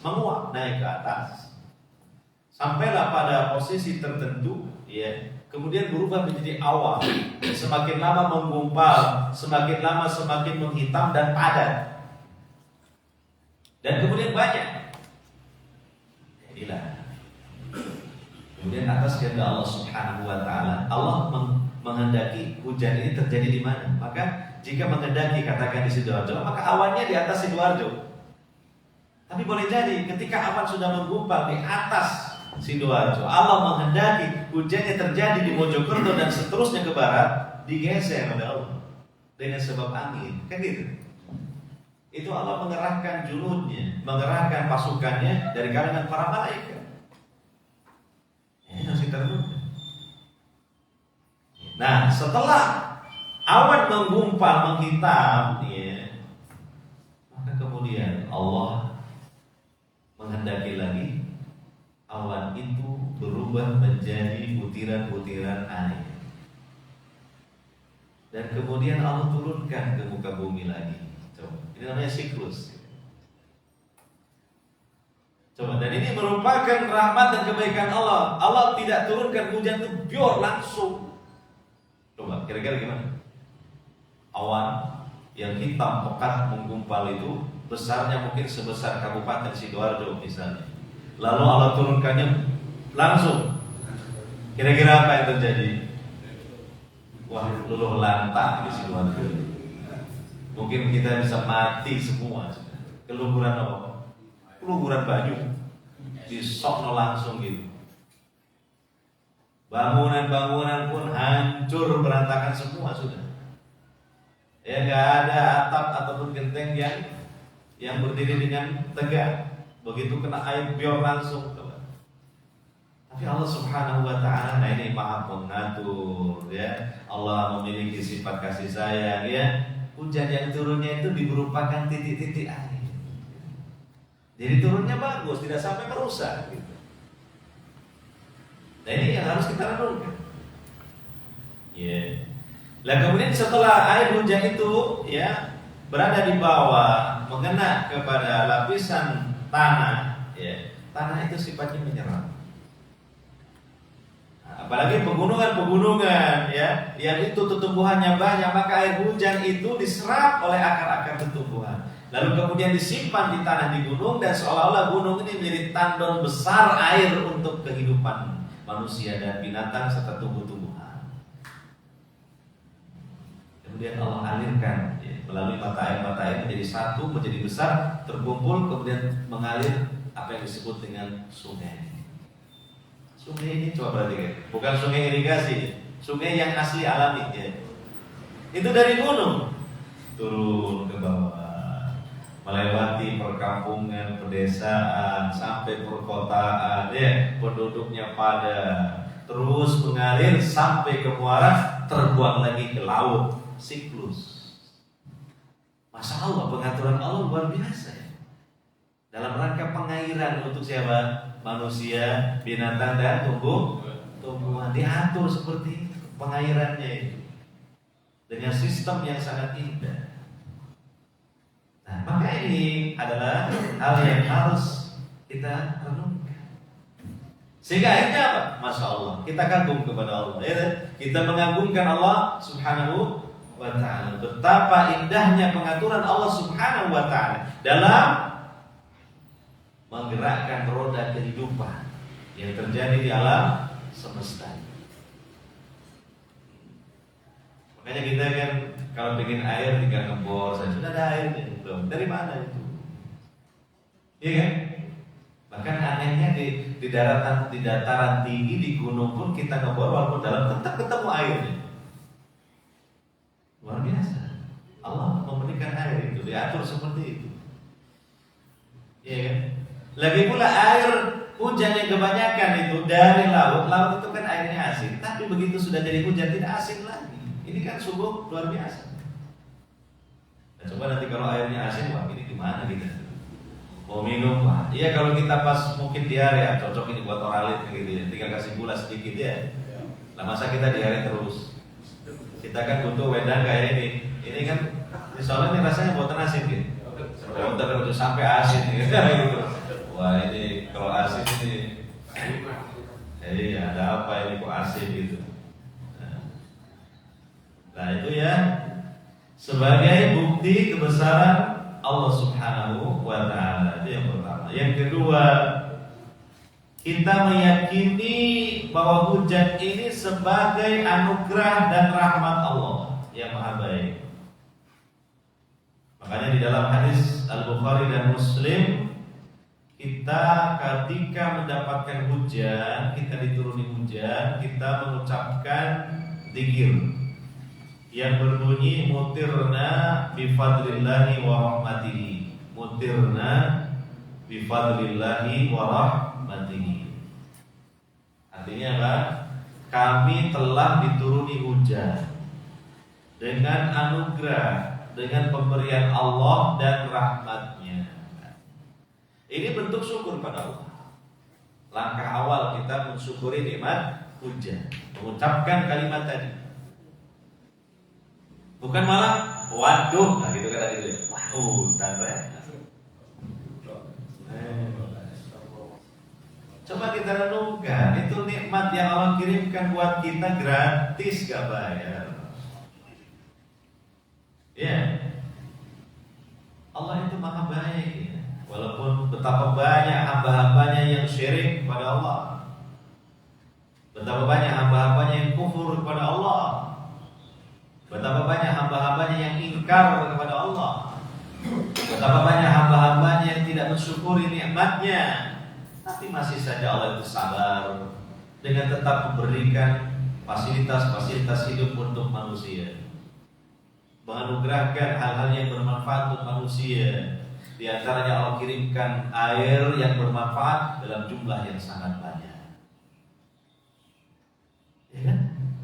menguap naik ke atas. Sampailah pada posisi tertentu, ya. Kemudian berubah menjadi awan. Semakin lama menggumpal, semakin lama semakin menghitam dan padat. Dan kemudian banyak. Inilah. Kemudian atas kehendak Allah Subhanahu wa taala, Allah menghendaki hujan ini terjadi di mana? Maka jika menghendaki katakan di Sidoarjo, maka awannya di atas Sidoarjo. Tapi boleh jadi ketika awan sudah menggumpal di atas Sidoarjo, Allah menghendaki hujannya terjadi di Mojokerto dan seterusnya ke barat, digeser oleh Allah dengan sebab angin, kan gitu. Itu Allah mengerahkan junudnya, mengerahkan pasukannya dari kalangan para malaikat. Ini harus kita renungkan. Nah, setelah awan menggumpal, menghitam, ya, maka kemudian Allah menghendaki lagi awan itu berubah menjadi butiran-butiran air. Dan kemudian Allah turunkan ke muka bumi lagi. Coba, ini namanya siklus. Coba, dan ini merupakan rahmat dan kebaikan Allah. Allah tidak turunkan hujan itu biar langsung. Coba, kira-kira gimana? Awan yang hitam pekat menggumpal itu besarnya mungkin sebesar Kabupaten Sidoarjo misalnya. Lalu Allah turunkannya langsung. Kira-kira apa yang terjadi? Wah, luluh lantak di Sidoarjo. Mungkin kita bisa mati semua. Keluhuran apa? Keluhuran banyu. Disokno langsung gitu. Bangunan-bangunan pun hancur berantakan semua sudah. Ya, nggak ada atap ataupun genteng yang berdiri dengan tegak. Begitu kena air biar langsung. Tapi Allah Subhanahu wa taala, nah ini Maha mengatur ya. Allah memiliki sifat kasih sayang ya. Hujan yang turunnya itu berupakan titik-titik air. Jadi turunnya bagus, tidak sampai merusak gitu. Nah ini yang harus kita renungkan. Ya. Nah kemudian setelah air hujan itu ya berada di bawah, mengena kepada lapisan tanah, ya, tanah itu sifatnya menyerap. Apalagi pegunungan-pegunungan ya, yang itu tumbuhannya banyak, maka air hujan itu diserap oleh akar-akar tumbuhan. Lalu kemudian disimpan di tanah di gunung dan seolah-olah gunung ini menjadi tandon besar air untuk kehidupan manusia dan binatang serta tumbuh-tumbuhan. Kemudian Allah alirkan ya, melalui mata air menjadi satu, menjadi besar, terkumpul, kemudian mengalir apa yang disebut dengan sungai. Sungai ini coba perhatikan, bukan sungai irigasi, sungai yang asli alami ya. Itu dari gunung turun ke bawah, melewati perkampungan, pedesaan sampai perkotaan ya, penduduknya padat, terus mengalir sampai ke muara, terbuang lagi ke laut, siklus. Masya Allah, pengaturan Allah luar biasa ya. Dalam rangka pengairan untuk siapa? Manusia, binatang dan tumbuhan diatur seperti itu, pengairannya itu dengan sistem yang sangat indah. Nah, maka ini adalah hal yang harus kita renungkan. Sehingga akhirnya apa? Masya Allah, kita kagum kepada Allah ya? Kita mengagungkan Allah Subhanahu wa ta'ala. Betapa indahnya pengaturan Allah Subhanahu wa ta'ala dalam menggerakkan roda kehidupan yang terjadi di alam semesta. Makanya kita kan kalau bikin air tinggal ngebor saja, sudah ada airnya belum? Dari mana itu? Iya kan? Bahkan anehnya di dataran tinggi, di gunung pun kita ngebor walaupun dalam tetap ketemu airnya. Luar biasa. Allah memberikan air itu, diatur seperti itu. Iya kan? Lagi pula air hujan yang kebanyakan itu dari laut. Laut itu kan airnya asin, tapi begitu sudah jadi hujan tidak asin lagi. Ini kan sungguh luar biasa. Nah, coba nanti kalau airnya asin, wah ini gimana gitu? Mau minum, wah iya kalau kita pas mungkin diare ya, cocok ini buat oralit gitu ya. Tinggal kasih gula sedikit ya. Nah masa kita diare terus? Kita kan butuh wedang kayak ini. Ini kan soalnya ini rasanya buatan asin gitu. Untuk sampai asin gitu. Wah ini kalau asin ini, ada apa ini kok asin gitu? Nah itu ya sebagai bukti kebesaran Allah Subhanahu wa Ta'ala. Itu yang pertama. Yang kedua, kita meyakini bahwa hujan ini sebagai anugerah dan rahmat Allah yang maha baik. Makanya di dalam hadis Al-Bukhari dan Muslim, kita ketika mendapatkan hujan, kita dituruni hujan, kita mengucapkan zikir yang berbunyi mutirna bifadlillahi wa rahmatihi. Mutirna bifadlillahi wa rahmatihi. Artinya apa? Kami telah dituruni hujan dengan anugerah, dengan pemberian Allah dan rahmatnya. Ini bentuk syukur pada Allah. Langkah awal kita mensyukuri nikmat hujan, mengucapkan kalimat tadi. Bukan malah waduh, nah gitu kan tadi itu. Tanda. Coba kita renungkan, itu nikmat yang Allah kirimkan buat kita gratis, gak bayar. Ya, Allah itu maha baik ya. Walaupun betapa banyak hamba-hambanya yang syirik kepada Allah, betapa banyak hamba-hambanya yang kufur kepada Allah, betapa banyak hamba-hambanya yang ingkar kepada Allah, betapa banyak hamba-hambanya yang tidak mensyukuri nikmatnya, tapi masih saja Allah itu sabar dengan tetap memberikan fasilitas-fasilitas hidup untuk manusia, menganugerahkan hal-hal yang bermanfaat untuk manusia. Di antaranya Allah kirimkan air yang bermanfaat dalam jumlah yang sangat banyak. Ya kan?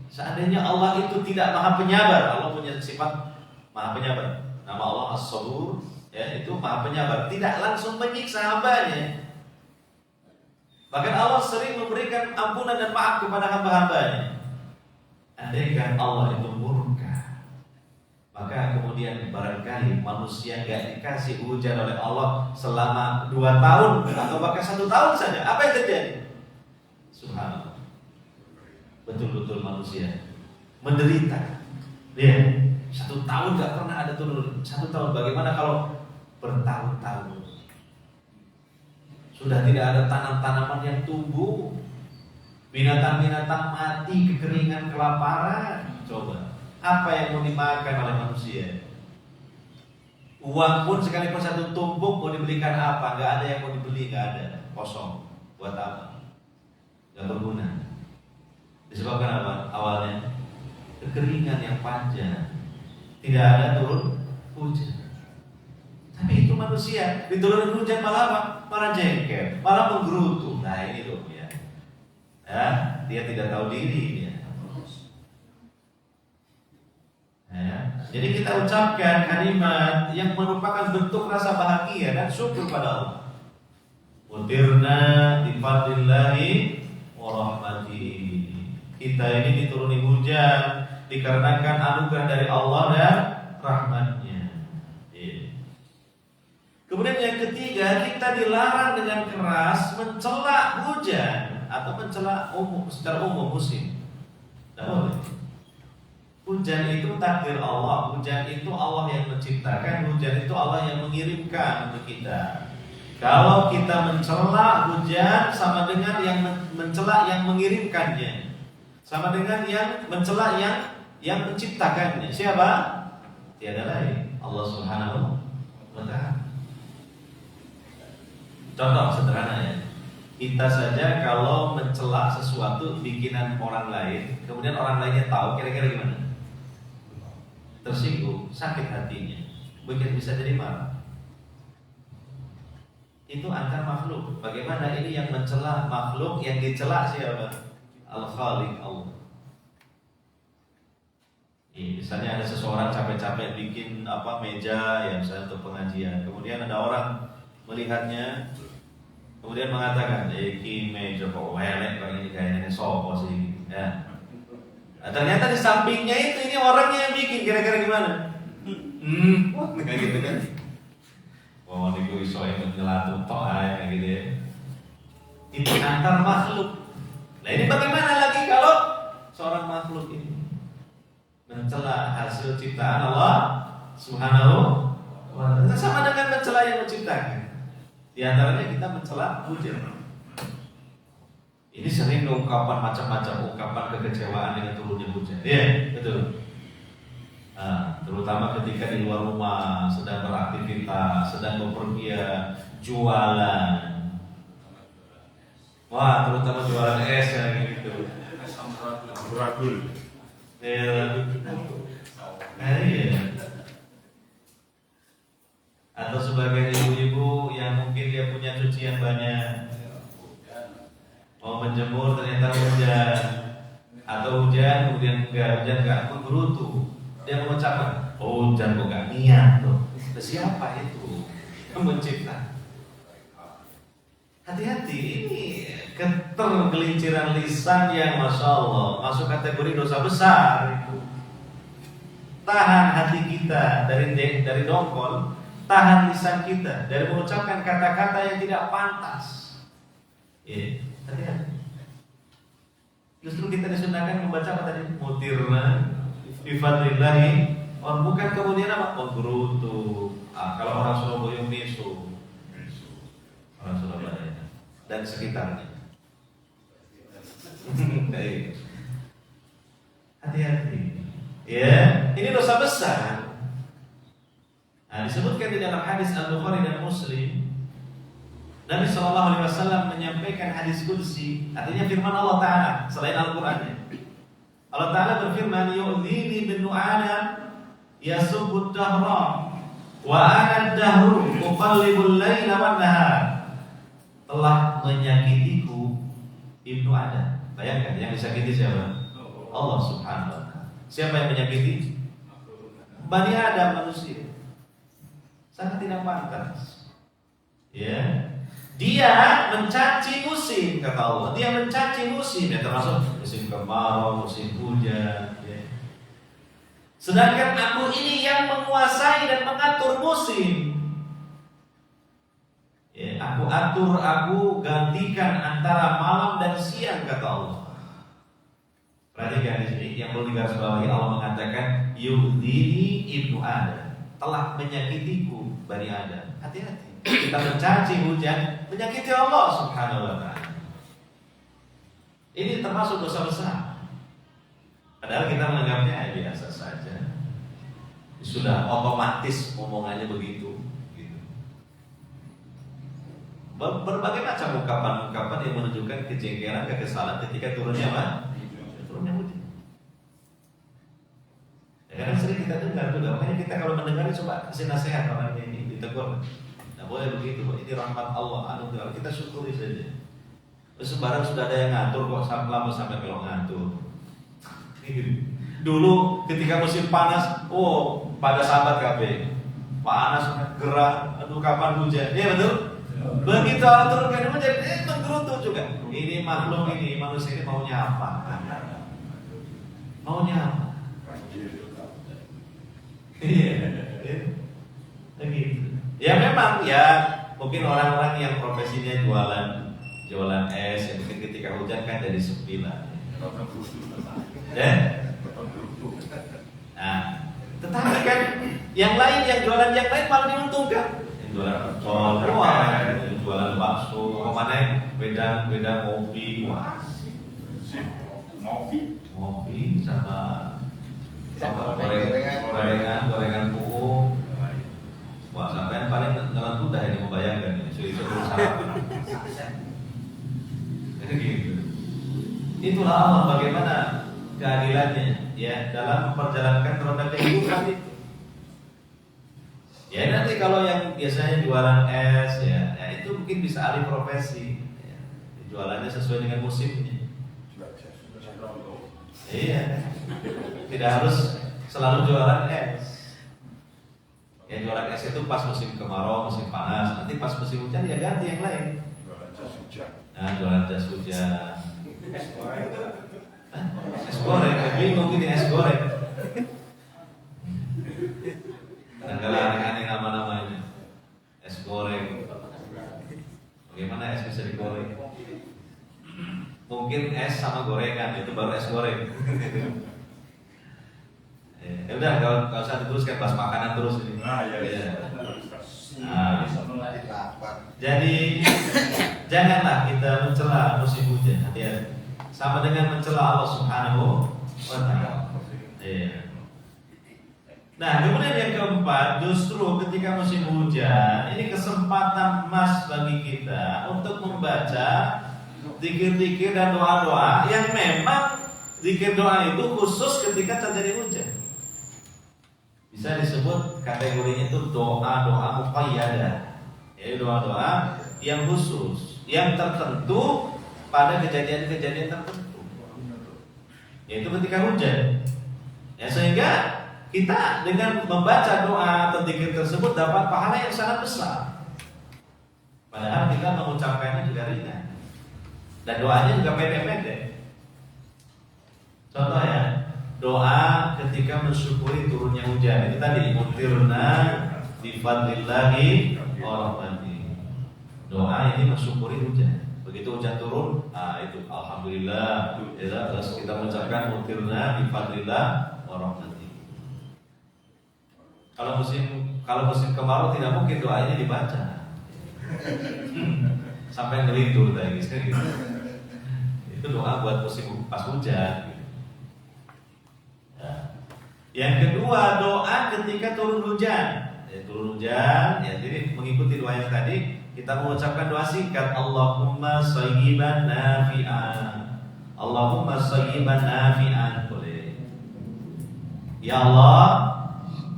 Seandainya Allah itu tidak maha penyabar, Allah punya sifat maha penyabar. Nama Allah As-Sabur, ya, itu maha penyabar, tidak langsung menyiksa hambanya. Bahkan Allah sering memberikan ampunan dan maaf kepada hamba-hambanya. Andaikan Allah itu murka, maka kemudian barangkali manusia gak dikasih hujan oleh Allah selama 2 tahun atau bahkan 1 tahun saja. Apa yang terjadi? Subhanallah. Betul-betul manusia menderita. Ya, 1 tahun gak pernah ada turun. 1 tahun, bagaimana kalau bertahun-tahun? Sudah tidak ada tanam-tanaman yang tumbuh, binatang-binatang mati, kekeringan, kelaparan. Coba, apa yang mau dimakan oleh manusia? Uang pun sekalipun 1 tumpuk mau dibelikan apa? Gak ada yang mau dibeli, gak ada, kosong. Buat apa? Gak berguna. Disebabkan apa? Awalnya kekeringan yang panjang, tidak ada turun hujan. Tapi itu manusia diturunin hujan malah apa? Malah jengkel, malah menggerutu. Nah ini loh ya. Dia tidak tahu diri dia. Ya. Jadi kita ucapkan kalimat yang merupakan bentuk rasa bahagia dan syukur pada Allah. Mutirna bifadlillahi wa rahmatihi. Kita ini dituruni hujan dikarenakan anugerah dari Allah dan rahmatnya. Kemudian yang ketiga, kita dilarang dengan keras mencela hujan atau mencela secara umum musim. Hujan itu takdir Allah, hujan itu Allah yang menciptakan, hujan itu Allah yang mengirimkan untuk kita. Kalau kita mencela hujan sama dengan yang mencela yang mengirimkannya, sama dengan yang mencela yang menciptakannya. Siapa? Tiada lain, Allah Subhanahu wa Ta'ala. Contoh sederhananya, kita saja kalau mencela sesuatu bikinan orang lain, kemudian orang lainnya tahu, kira-kira gimana? Tersinggung, sakit hatinya, mungkin bisa jadi marah. itu antar makhluk. Bagaimana ini yang mencela makhluk, yang dicela siapa? Al-Khaliq, Allah. Misalnya ada seseorang capek-capek bikin meja ya misalnya untuk pengajian. Kemudian ada orang melihatnya, kemudian mengatakan, "Iki meja kok welek, kok ini kayaknya sopo sih." Ya. Nah, ternyata di sampingnya ini orangnya yang bikin, kira-kira gimana? Kayak gitu kan? Wah, niku iso nyelatu tok ae gitu ya. Itu antar makhluk. Nah, ini bagaimana lagi kalau seorang makhluk ini mencela hasil ciptaan Allah Subhanahu wa ta'ala, sama dengan mencela yang menciptakan. Di antaranya kita mencela hujan. Ini sering ungkapan macam-macam ungkapan kekecewaan dengan turunnya hujan. Iya, betul. Terutama ketika di luar rumah sedang beraktivitas, sedang bepergian, jualan. Wah, terutama jualan es yang gitu. Ragul. Iya. Atau sebagai ibu-ibu yang mungkin dia punya cucian banyak, mau menjemur ternyata hujan, atau hujan kemudian hujan menggerutu. Dia mengucapkan, "Oh, hujan kok gak niat tuh." Siapa itu yang mencipta? Hati-hati, ini ketergelinciran lisan yang Masya Allah masuk kategori dosa besar itu. Tahan hati kita dari dongkol, tahan lisan kita dari mengucapkan kata-kata yang tidak pantas. Ya, hati-hati. Justru kita disunahkan membaca apa tadi? Mutirna bifadlillahi, bukan kemudian apa? Menggerutu. Kalau orang Surabaya misu, orang Surabaya dan sekitarnya. Hati-hati. Ya, ini dosa besar. Nah, disebutkan di dalam hadis Al-Bukhari dan Muslim, Nabi SAW menyampaikan hadis qudsi, artinya firman Allah Ta'ala selain Al-Quran. Allah Ta'ala berfirman, "Yu'dhini bin Adam yasubbud dahra wa ana ad-dahru uqallibul laila wan nahar." Telah menyakitiku Ibnu Adam. Bayangkan yang disakiti siapa? Allah Subhanahu wa ta'ala. Siapa yang menyakiti? Bani Adam, manusia. Sangat tidak pantas. Ya. Dia mencaci musim, kata Allah. Dia mencaci musim, ya termasuk musim kemarau, musim hujan. Ya. Sedangkan aku ini yang menguasai dan mengatur musim. Ya, aku atur, aku gantikan antara malam dan siang, kata Allah. Perhatikan di sini yang perlu digarisbawahi, Allah mengatakan, "Yu'dhini Ibnu Adam." Telah menyakitiku Bani Adam. Hati-hati. Kita mencaci hujan, menyakiti Allah Subhanahu wa ta'ala. Ini termasuk dosa besar. Padahal kita menganggapnya biasa saja. Sudah otomatis omongannya begitu. Gitu. Berbagai macam ungkapan-ungkapan yang menunjukkan kejengkelan, kekesalan ketika turunnya apa? Turunnya hujan. Ya, kadang sering kita dengar juga. Makanya kita kalau mendengar coba kasih nasihat orang ini, ditegur. Nah, boleh begitu, ini rahmat Allah, anugerah, kita syukuri saja. Sebarang sudah ada yang ngatur kok, sampai kalau ngatur. Dulu ketika musim panas, pada sahabat KB, panas, gerah, aduh kapan hujan? Ya betul. Begitu Allah turunkan hujan, menggerutu juga. Ini makhluk ini, manusia ini maunya apa? Maunya apa? Iya, begitu. Ya memang ya mungkin orang-orang yang profesinya jualan es, yang mungkin ketika hujan kan jadi sepi lah. Ya. Nah, tetapi kan yang lain yang jualan yang lain malah diuntungkan. Yang jualan pecel, yang jualan bakso, kemana beda kopi, ngopi sama gorengan pu'u. Wah, sampai yang paling ngelan udah ini membayangkan ini sudah sarapan. Jadi gitu. Itulah Allah bagaimana keadilannya ya dalam memperjalankan roda kehidupan itu. Ya nanti kalau yang biasanya jualan es ya, itu mungkin bisa alih profesi. Ya. Jualannya sesuai dengan musimnya. Iya. Tidak harus selalu jualan es. Ya jualan es itu pas musim kemarau, musim panas. Nanti pas musim hujan ya ganti yang lain. Nah, jualan jas hujan. Es goreng, bingung ini es goreng. Kadang-kadang aneh-aneh nama-namanya. Es goreng. Bagaimana es bisa digoreng? Mungkin es sama gorengan itu baru es goreng. Ya udah kalau usah diteruskan bahas makanan terus ini. Ya. Nah, jadi janganlah kita mencela musim hujan. Hati-hati. Sama dengan mencela Allah Subhanahu wa taala. Iya. Nah, kemudian yang keempat, justru ketika musim hujan, ini kesempatan emas bagi kita untuk membaca zikir-zikir dan doa-doa yang memang zikir doa itu khusus ketika terjadi hujan. Bisa disebut kategorinya itu doa-doa muqayyadah. Yaitu doa-doa yang khusus, yang tertentu pada kejadian-kejadian tertentu. Yaitu ketika hujan. Ya, sehingga kita dengan membaca doa atau zikir tersebut dapat pahala yang sangat besar. Padahal kita mengucapkannya juga ringan. Dan doanya juga pendek-pendek. Contoh ya, doa ketika mensyukuri turunnya hujan. Itu tadi mutirna bi fadlillahi wa rahmatihi. Doa ini mensyukuri hujan. Begitu hujan turun, itu alhamdulillah. Ya, terus kita mengucapkan mutirna bi fadlillah wa rahmatihi. Kalau musim kemarau tidak mungkin doa ini dibaca. Sampai ngelindur tadi gitu. Itu doa buat musim pas hujan. Ya. Yang kedua, doa ketika turun hujan. Ya, turun hujan, ya jadi mengikuti doa yang tadi kita mengucapkan doa singkat Allahumma shayyiban nafi'an. Allahumma shayyiban nafi'an boleh. Ya Allah,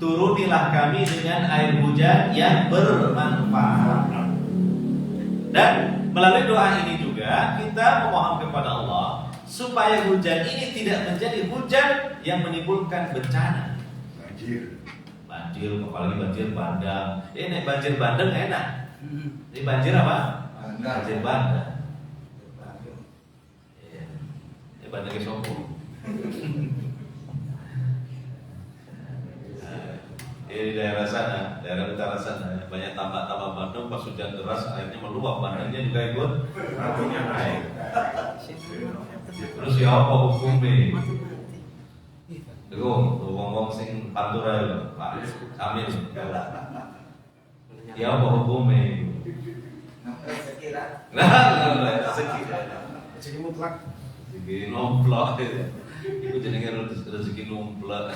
turunilah kami dengan air hujan yang bermanfaat. Dan melalui doa ini juga kita memohon kepada Allah supaya hujan ini tidak menjadi hujan yang menimbulkan bencana. Banjir, apalagi banjir bandang. Ini banjir bandang enak. Ini banjir apa? Banjir bandang. Ini bandang sopo. Di daerah sana, daerah utara sana banyak tambak-tambak bandeng, pas hujan deras airnya meluap, bandengnya juga ikut naik. Terus ya apa hukumnya? Ngomong sing pantura Pak Samil. Ya apa hukumnya? Nah, rezeki mutlak. Rezeki nomplok. Itu jenenge rezeki nomplok.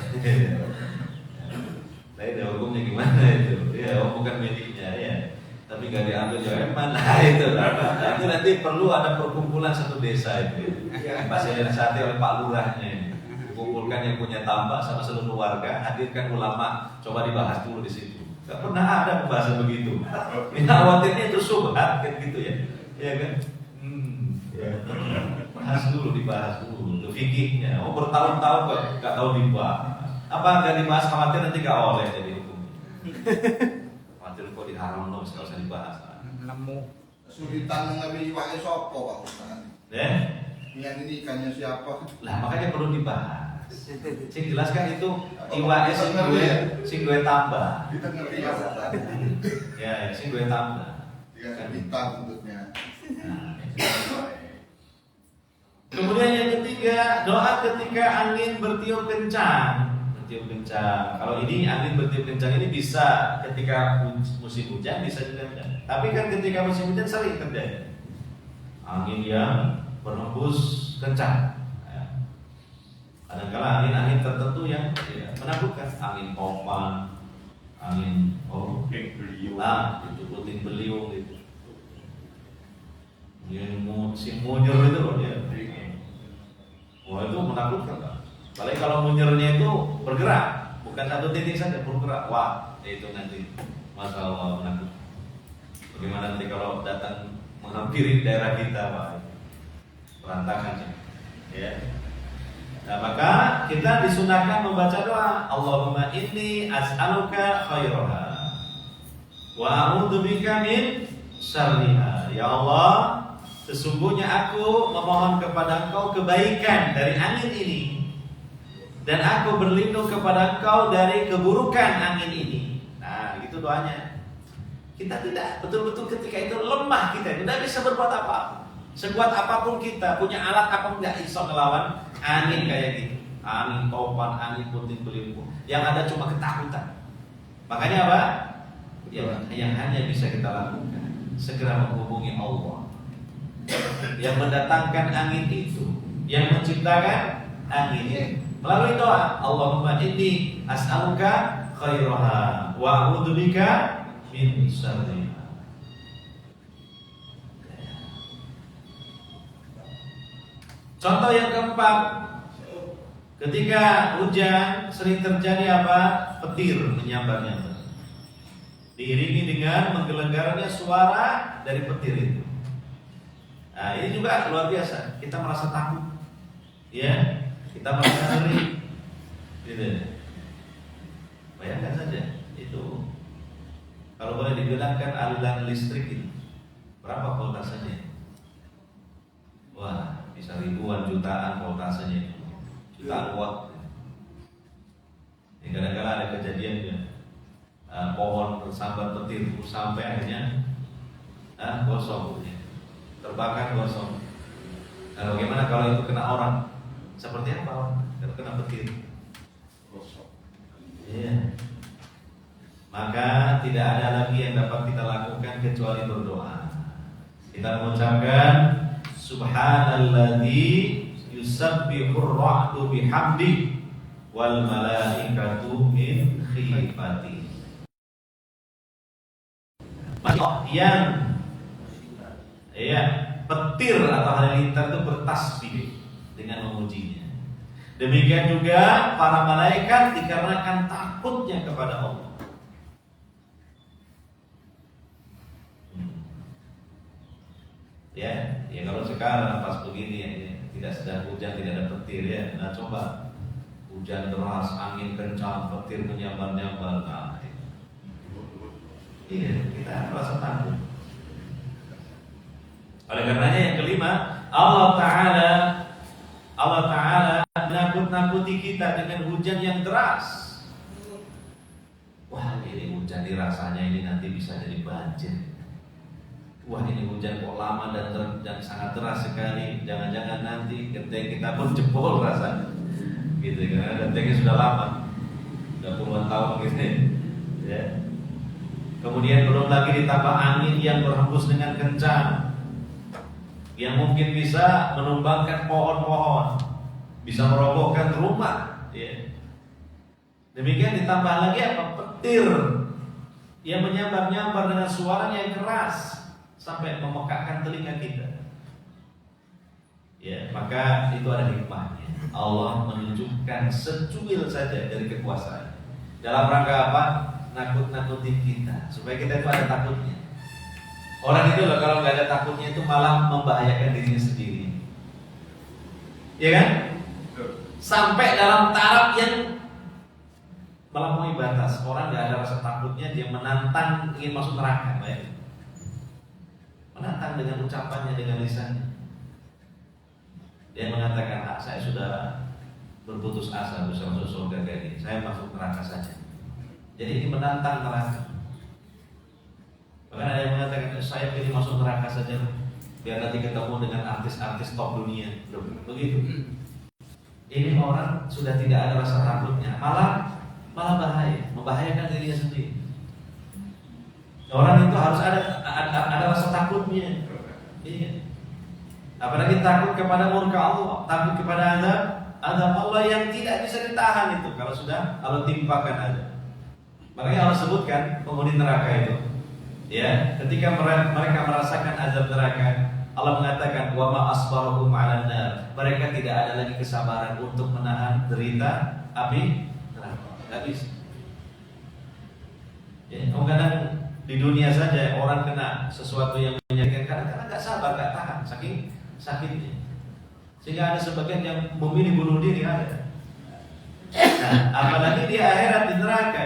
Saya ada hukumnya gimana itu? Ya, bukan miliknya ya. Tapi gak diambil ya mana itu. Itu nanti perlu ada perkumpulan satu desa itu. Pasti dinasihati oleh Pak Lurahnya. Kumpulkan yang punya tambak sama seluruh warga, hadirkan ulama, coba dibahas dulu di situ. Gak pernah ada pembahasan begitu. Ini khawatirnya itu subhat kan gitu ya. Iya kan? Ya. Dibahas dulu fikihnya. Oh bertahun-tahun gak tahu dibahas. Apa nggak dibahas khawatir nanti nggak oleh jadi hukum. Khawatir kok diharam loh, nggak usah dibahas. Nemu. Kesulitan mengambil iwaknya sopo Pak Ustaz. Yang ini ikannya siapa? Lah makanya perlu dibahas. Sing jelaskan itu iwaknya sing gue tambah. Kita ngerti ya Ustaz. Ya, sing gue tambah. Tiga bintang bentuknya. Kemudian yang ketiga, doa ketika angin bertiup kencang. Kalau ini angin bertiup kencang ini bisa ketika musim hujan, bisa juga tidak. Tapi kan ketika musim hujan sering terjadi angin yang berhembus kencang. Kadang-kala angin-angin tertentu yang menakutkan, angin topan, angin itu puting beliung gitu. Musim munyer itu loh dia. Wah itu menakutkan kan. Apalagi kalau munyernya itu bergerak, bukan satu titik saja bergerak. Wah, itu nanti Masya Allah menakut. Bagaimana nanti kalau datang menghampiri daerah kita, Pak? Berantakan ya. Nah, maka kita disunahkan membaca doa, Allahumma inni as'aluka khairaha wa a'udzubika min syarriha. Ya Allah, sesungguhnya aku memohon kepada Engkau kebaikan dari angin ini, dan aku berlindung kepada Engkau dari keburukan angin ini. Nah, itu doanya. Kita tidak, betul-betul ketika itu lemah kita, tidak bisa berbuat apa. Sekuat apapun kita, punya alat apapun, nggak bisa melawan angin kayak gitu. Angin topan, angin puting beliung. Yang ada cuma ketakutan. Makanya apa? Yang hanya bisa kita lakukan, segera menghubungi Allah yang mendatangkan angin itu, yang menciptakan angin. Melalui doa, Allahumma inni as'aluka khairaha wa a'udzubika min syarriha. Contoh yang keempat, ketika hujan sering terjadi apa? Petir menyambar-nyambar, diiringi dengan menggelegaranya suara dari petir itu. Nah, ini juga luar biasa. Kita merasa takut, ya, kita merasa ngeri, gitu. Bayangkan saja itu. Kalau boleh dibilangkan aliran listrik ini berapa voltasenya? Wah, bisa ribuan jutaan voltasenya, jutaan watt. Ini kadang-kadang ada kejadian ya, pohon tersambar petir sampai akhirnya gosong, terbakar gosong. Nah, bagaimana kalau itu kena orang? Seperti apa orang kalau kena petir? Gosong. Iya. Maka tidak ada lagi yang dapat kita lakukan kecuali berdoa. Kita mengucapkan Subhanalladzi yusabbihur ra'du bihamdi wal malaikatu min khifati. Yang petir atau halilintar itu bertasbih dengan memujinya. Demikian juga para malaikat dikarenakan takutnya kepada Allah. Ya kalau sekarang pas begini ya, tidak sedang hujan, tidak ada petir ya. Nah coba hujan deras, angin kencang, petir menyambar-nyambar. Nah, iya, kita merasa takut. Oleh karenanya yang kelima, Allah Ta'ala menakut-nakuti kita dengan hujan yang deras. Wah, ini hujan dirasanya ini nanti bisa jadi banjir. Wah, ini hujan kok lama dan sangat deras sekali. Jangan-jangan nanti genteng kita pun jebol rasanya. Gitu, karena gentengnya sudah lama, sudah puluhan tahun gitu ya. Kemudian belum lagi ditambah angin yang berhembus dengan kencang, yang mungkin bisa menumbangkan pohon-pohon, bisa merobohkan rumah ya. Demikian ditambah lagi apa? Petir yang menyambar-nyambar dengan suaranya yang keras sampai memekakkan telinga kita. Ya, maka itu ada hikmahnya. Allah menunjukkan secuil saja dari kekuasaan. Dalam rangka apa? Nakut-nakutin kita, supaya kita itu ada takutnya. Orang itu loh, kalau nggak ada takutnya itu malah membahayakan dirinya sendiri. Ya kan? Sampai dalam taraf yang melampaui batas. Orang nggak ada rasa takutnya, dia menantang ingin masuk neraka, baik. Menantang dengan ucapannya, dengan lisannya. Dia mengatakan, saya sudah berputus asa bisa masuk surga kayak gini, saya masuk neraka saja. Jadi ini menantang neraka. Bahkan ada yang mengatakan, saya pilih masuk neraka saja, biar nanti ketemu dengan artis-artis top dunia. Begitu. Ini orang sudah tidak ada rasa takutnya, malah bahaya, membahayakan dirinya sendiri. Orang itu harus ada rasa takutnya. Iya. Apalagi takut kepada murka Allah, takut kepada azab Allah yang tidak bisa ditahan itu kalau timpakan ada. Makanya Allah sebutkan penghuni neraka itu. Ya, ketika mereka merasakan azab neraka, Allah mengatakan wa ma asbarahum 'alan nar. Mereka tidak ada lagi kesabaran untuk menahan derita api neraka. nggak bisa. Ya, kadang di dunia saja orang kena sesuatu yang menyakitkan karena nggak sabar, nggak tahan, saking sakitnya. Sehingga ada sebagian yang memilih bunuh diri ada. Nah, apalagi di akhirat di neraka,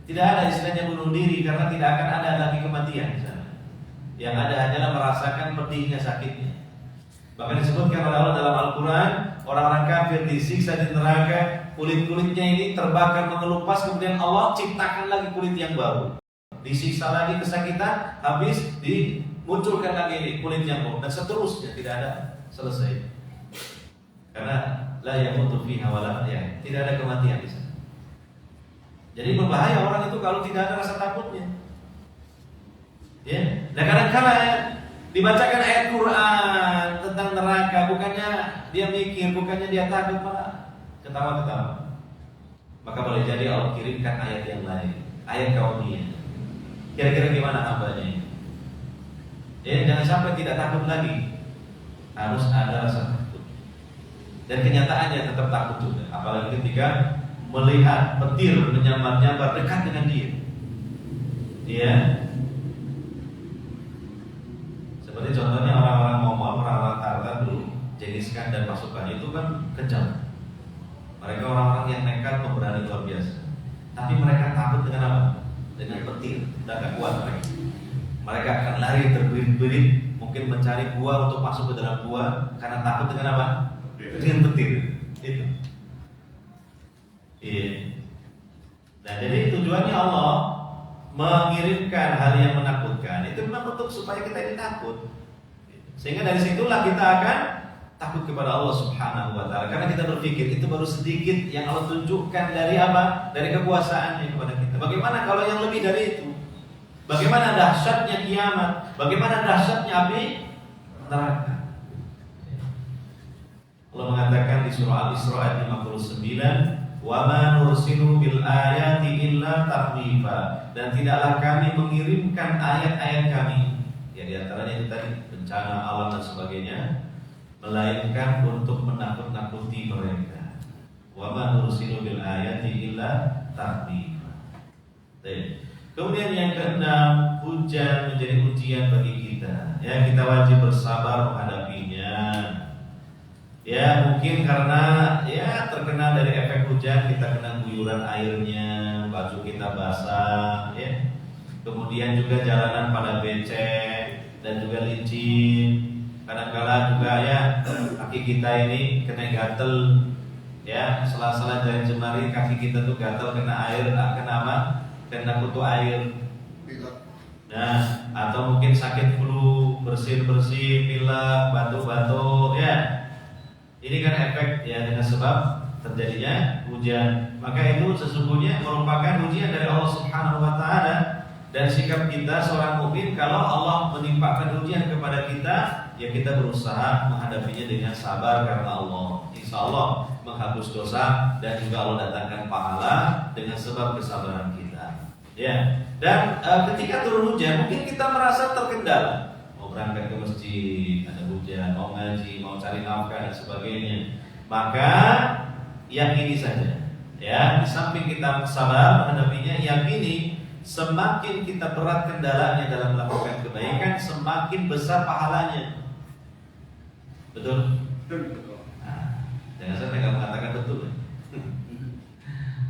tidak ada istilahnya bunuh diri karena tidak akan ada lagi kematian di sana. Yang ada hanyalah merasakan pedihnya, sakitnya. Bahkan disebutkan oleh Allah dalam Al-Quran, orang-orang kafir disiksa di neraka, kulit-kulitnya ini terbakar mengelupas, kemudian Allah ciptakan lagi kulit yang baru. Disiksa lagi kesakitan, habis dimunculkan lagi kulit yang baru, dan seterusnya, tidak ada selesai. Karena la yamutu fiha wala yahya, tidak ada kematian di sana. Jadi berbahaya orang itu kalau tidak ada rasa takutnya. Ya, nah kadang-kala dibacakan ayat Quran tentang neraka, bukannya dia mikir, bukannya dia takut, malah ketawa-ketawa. Maka boleh jadi Allah kirimkan ayat yang lain, ayat kauniyah. Kira-kira gimana hambanya ini? Ya, jangan sampai tidak takut lagi. Harus ada rasa takut. Dan kenyataannya tetap takut juga. Apalagi ketika melihat petir menyambar-nyambar dekat dengan dia. Ya. Seperti contohnya orang-orang Mongol, orang-orang Tartar dulu, Genghis Khan dan pasukan itu kan kejam. Mereka orang-orang yang nekat, pemberani luar biasa. Tapi mereka takut dengan apa? Dengan petir, udah gak kuat mereka. Mereka akan lari terberit-berit, mungkin mencari gua untuk masuk ke dalam gua karena takut dengan apa? Dengan petir. Itu. Iya. Nah, jadi tujuannya Allah mengirimkan hal yang menakutkan itu memang untuk supaya kita ini takut. Sehingga dari situlah kita akan takut kepada Allah Subhanahu wa taala, karena kita berpikir itu baru sedikit yang Allah tunjukkan dari apa? Dari kekuasaannya kepada kita. Bagaimana kalau yang lebih dari itu? Bagaimana dahsyatnya kiamat? Bagaimana dahsyatnya api neraka? Allah mengatakan di surah Al-Isra ayat 59, wa ma nursilu bil ayati illa takhwifa, dan tidaklah kami mengirimkan ayat-ayat kami, ya di antaranya itu tadi bencana alam dan sebagainya, melainkan untuk menakut-nakuti mereka. Wa ma nursilu bil ayati illa takhwifa. Kemudian yang keenam, hujan menjadi ujian bagi kita. Ya, kita wajib bersabar menghadapinya. Ya, mungkin karena ya terkena dari efek hujan, kita kena guyuran airnya, baju kita basah, ya. Kemudian juga jalanan pada becek dan juga licin. Kadang-kala juga ya kaki kita ini kena gatel, ya, sela-sela jari jemari kaki kita tuh gatel kena air, kena apa? Kena kutu air. Nah, atau mungkin sakit flu, bersin-bersin, pilek, batuk-batuk, ya. Ini kan efek ya dengan sebab terjadinya hujan. Maka itu sesungguhnya merupakan ujian dari Allah Subhanahu wa taala, dan sikap kita seorang mukmin kalau Allah menimpakan ujian kepada kita, ya kita berusaha menghadapinya dengan sabar karena Allah insya Allah menghapus dosa dan juga Allah datangkan pahala dengan sebab kesabaran kita. Ya. Dan ketika turun hujan mungkin kita merasa terkendala. Berangkat ke masjid, ada hujan, mau ngaji, mau cari nafkah dan sebagainya. Maka yakini saja, ya, di samping kita sabar menghadapinya, yakini semakin kita berat kendalanya dalam melakukan kebaikan, semakin besar pahalanya. Betul? Nah, jangan sampai kamu mengatakan betul.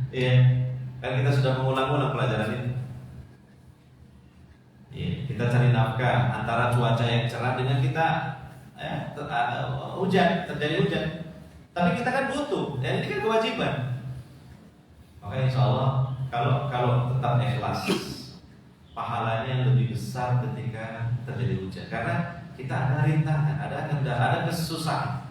Iya, kan kita sudah mengulang-ulang pelajaran ini. Kita cari nafkah antara cuaca yang cerah dengan kita hujan, terjadi hujan. Tapi kita kan butuh, dan ini kan kewajiban. Maka insya Allah kalau tetap ikhlas, pahalanya lebih besar ketika terjadi hujan. Karena kita ada rintangan, ada kendala, ada kesusahan.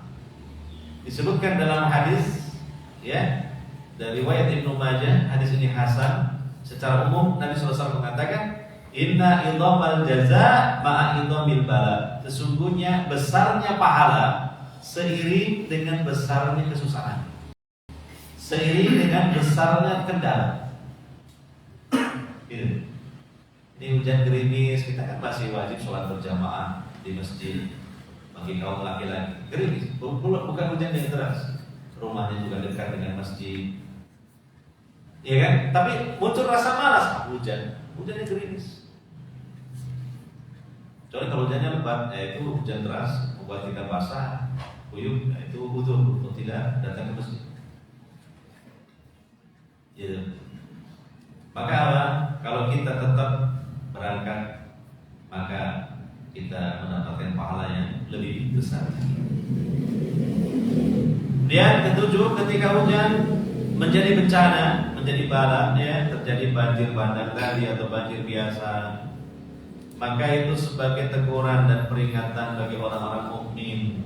Disebutkan dalam hadis, ya, dari riwayat Ibnu Majah, hadis ini hasan. Secara umum Nabi SAW mengatakan, inna idhamal jaza ma'a idhamil bala. Sesungguhnya besarnya pahala seiring dengan besarnya kesusahan, seiring dengan besarnya kendala. Gitu. Ini hujan gerimis, kita kan masih wajib sholat berjamaah di masjid bagi kaum laki-laki. Gerimis, bukan hujan yang deras. Rumahnya juga dekat dengan masjid. ya kan? Tapi muncul rasa malas, hujannya gerimis. Soalnya kalau hujannya lebat, itu hujan deras, membuat kita basah, kuyup, itu butuh untuk tidak datang ke masjid. Gitu. Maka apa? Kalau kita tetap berangkat, maka kita mendapatkan pahala yang lebih besar. Dan ketujuh, ketika hujan menjadi bencana, menjadi bala, ya, terjadi banjir bandang tadi atau banjir biasa, maka itu sebagai teguran dan peringatan bagi orang-orang mukmin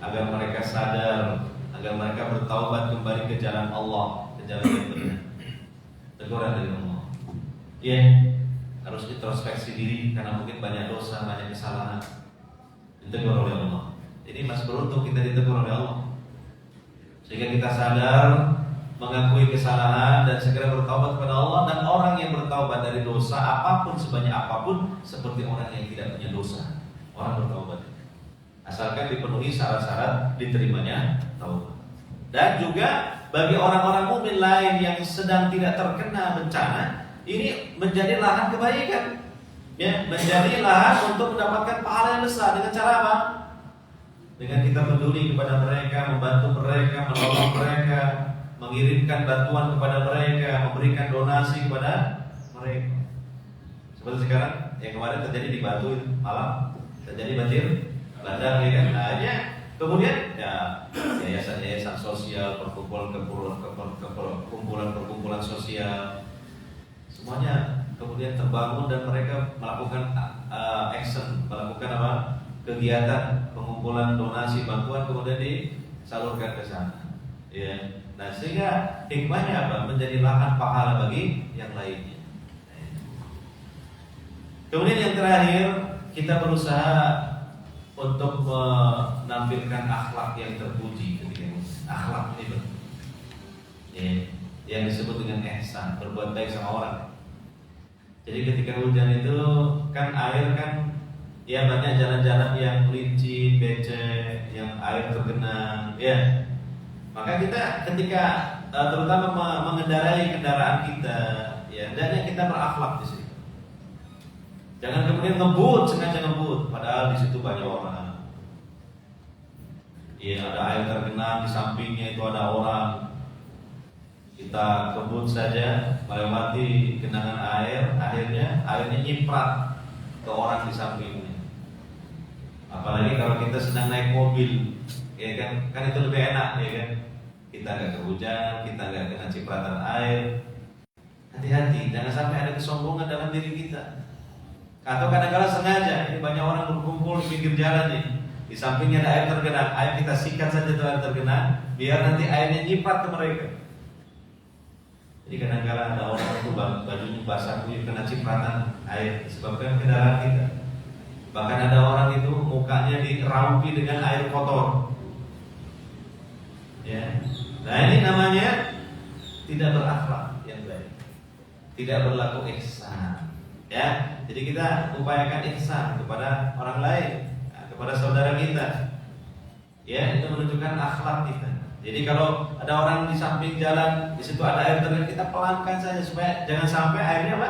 agar mereka sadar, agar mereka bertaubat kembali ke jalan Allah, ke jalan yang benar. Teguran dari Allah. Ya, harus introspeksi diri karena mungkin banyak dosa, banyak kesalahan. Ditegur oleh Allah. Jadi mas beruntung kita ditegur oleh Allah, sehingga kita sadar, mengakui kesalahan dan segera bertaubat kepada Allah. Dan orang yang bertaubat dari dosa apapun, sebanyak apapun, seperti orang yang tidak punya dosa. Orang bertaubat asalkan dipenuhi syarat-syarat diterimanya taubat. Dan juga bagi orang-orang mukmin lain yang sedang tidak terkena bencana, ini menjadi lahan kebaikan, ya, menjadi lahan untuk mendapatkan pahala yang besar. Dengan cara apa? Dengan kita peduli kepada mereka, membantu mereka, menolong mereka, mengirimkan bantuan kepada mereka, memberikan donasi kepada mereka. Seperti sekarang yang kemarin terjadi di Batu, malam terjadi banjir bandang, ya kan? Nah, ya, kemudian ya yayasan-yayasan sosial, perkumpulan sosial, semuanya kemudian terbangun dan mereka melakukan action, melakukan apa? Kegiatan pengumpulan donasi bantuan kemudian disalurkan ke sana. Ya. Nah, sehingga hikmahnya apa? Menjadi lahan pahala bagi yang lainnya. Kemudian yang terakhir, kita berusaha untuk menampilkan akhlak yang terpuji ketika itu. Akhlak ini ya, yang disebut dengan ihsan, berbuat baik sama orang. Jadi ketika hujan itu kan air kan, ya banyak jalan-jalan yang licin, becek, yang air tergenang, ya. Maka kita ketika terutama mengendarai kendaraan kita, ya, hendaknya kita berakhlak di situ. Jangan kemudian ngebut, sengaja ngebut, padahal di situ banyak orang. Iya, ada air tergenang, di sampingnya itu ada orang. Kita kebut saja melewati genangan air, akhirnya airnya nyiprat ke orang di sampingnya. Apalagi kalau kita sedang naik mobil, ya kan itu lebih enak, ya kan. Kita nggak kehujan, kita nggak kena cipratan air. Hati-hati, jangan sampai ada kesombongan dalam diri kita. Atau kadang-kadang sengaja, ini banyak orang berkumpul di pinggir jalan nih, di sampingnya ada air tergenang, air kita sikat saja itu air tergenang, biar nanti airnya nyiprat ke mereka. Jadi kadang-kadang ada orang itu bajunya basah kuyup kena cipratan air disebabkan kendaraan kita. Bahkan ada orang itu mukanya diraupi dengan air kotor. Ya. Nah, ini namanya tidak berakhlak yang baik, tidak berlaku ihsan. Ya, jadi kita upayakan ihsan kepada orang lain, kepada saudara kita. Ya, itu menunjukkan akhlak kita. Jadi kalau ada orang di samping jalan, di situ ada air tergenang, kita pelankan saja supaya jangan sampai airnya apa?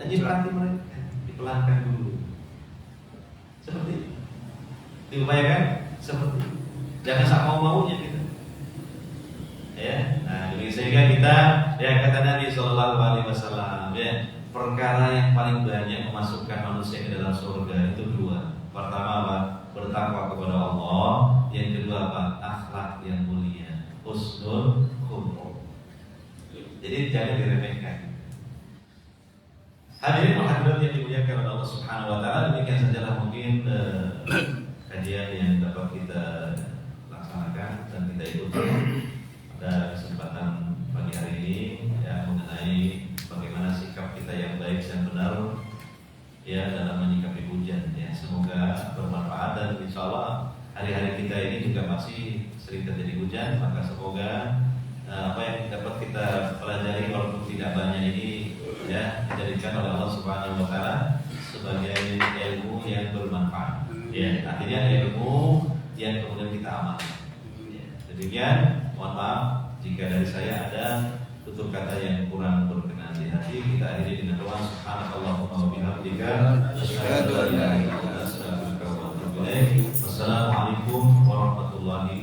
Nyiprat mereka. Dipelankan dulu. Seperti itu. Diupayakan seperti itu. Jangan sama mau-maunya kita. Ya, nah jadi sehingga kita, ya kata Nabi Shallallahu Alaihi Wasallam, ya, perkara yang paling banyak memasukkan manusia ke dalam surga itu dua. Pertama apa? Bertakwa kepada Allah. Yang kedua apa? Akhlak yang mulia, husnul khuluq. Jadi jangan diremehkan. Hadirin hadirat yang dimuliakan oleh Allah Subhanahu Wa Taala, demikian sajalah mungkin kajian yang dapat kita laksanakan dan kita ikuti pada kesempatan pagi hari ini, ya, mengenai bagaimana sikap kita yang baik dan benar, ya, dalam menyikapi hujan. Ya, semoga bermanfaat dan insya Allah hari-hari kita ini juga masih sering terjadi hujan. Maka semoga apa yang dapat kita pelajari walaupun tidak banyak ini, ya, dijadikan oleh Allah Subhanahu Wa Taala sebagai ilmu yang bermanfaat. Ya, artinya ilmu yang kemudian kita amalkan. Ya, demikian. Mohon maaf jika dari saya ada tutur kata yang kurang berkenan di hati, kita akhiri dengan doa subhanakallahumma wa bihamdika asyhadu an la ilaha illa anta astaghfiruka wa atubu ilaik. Wassalamualaikum warahmatullahi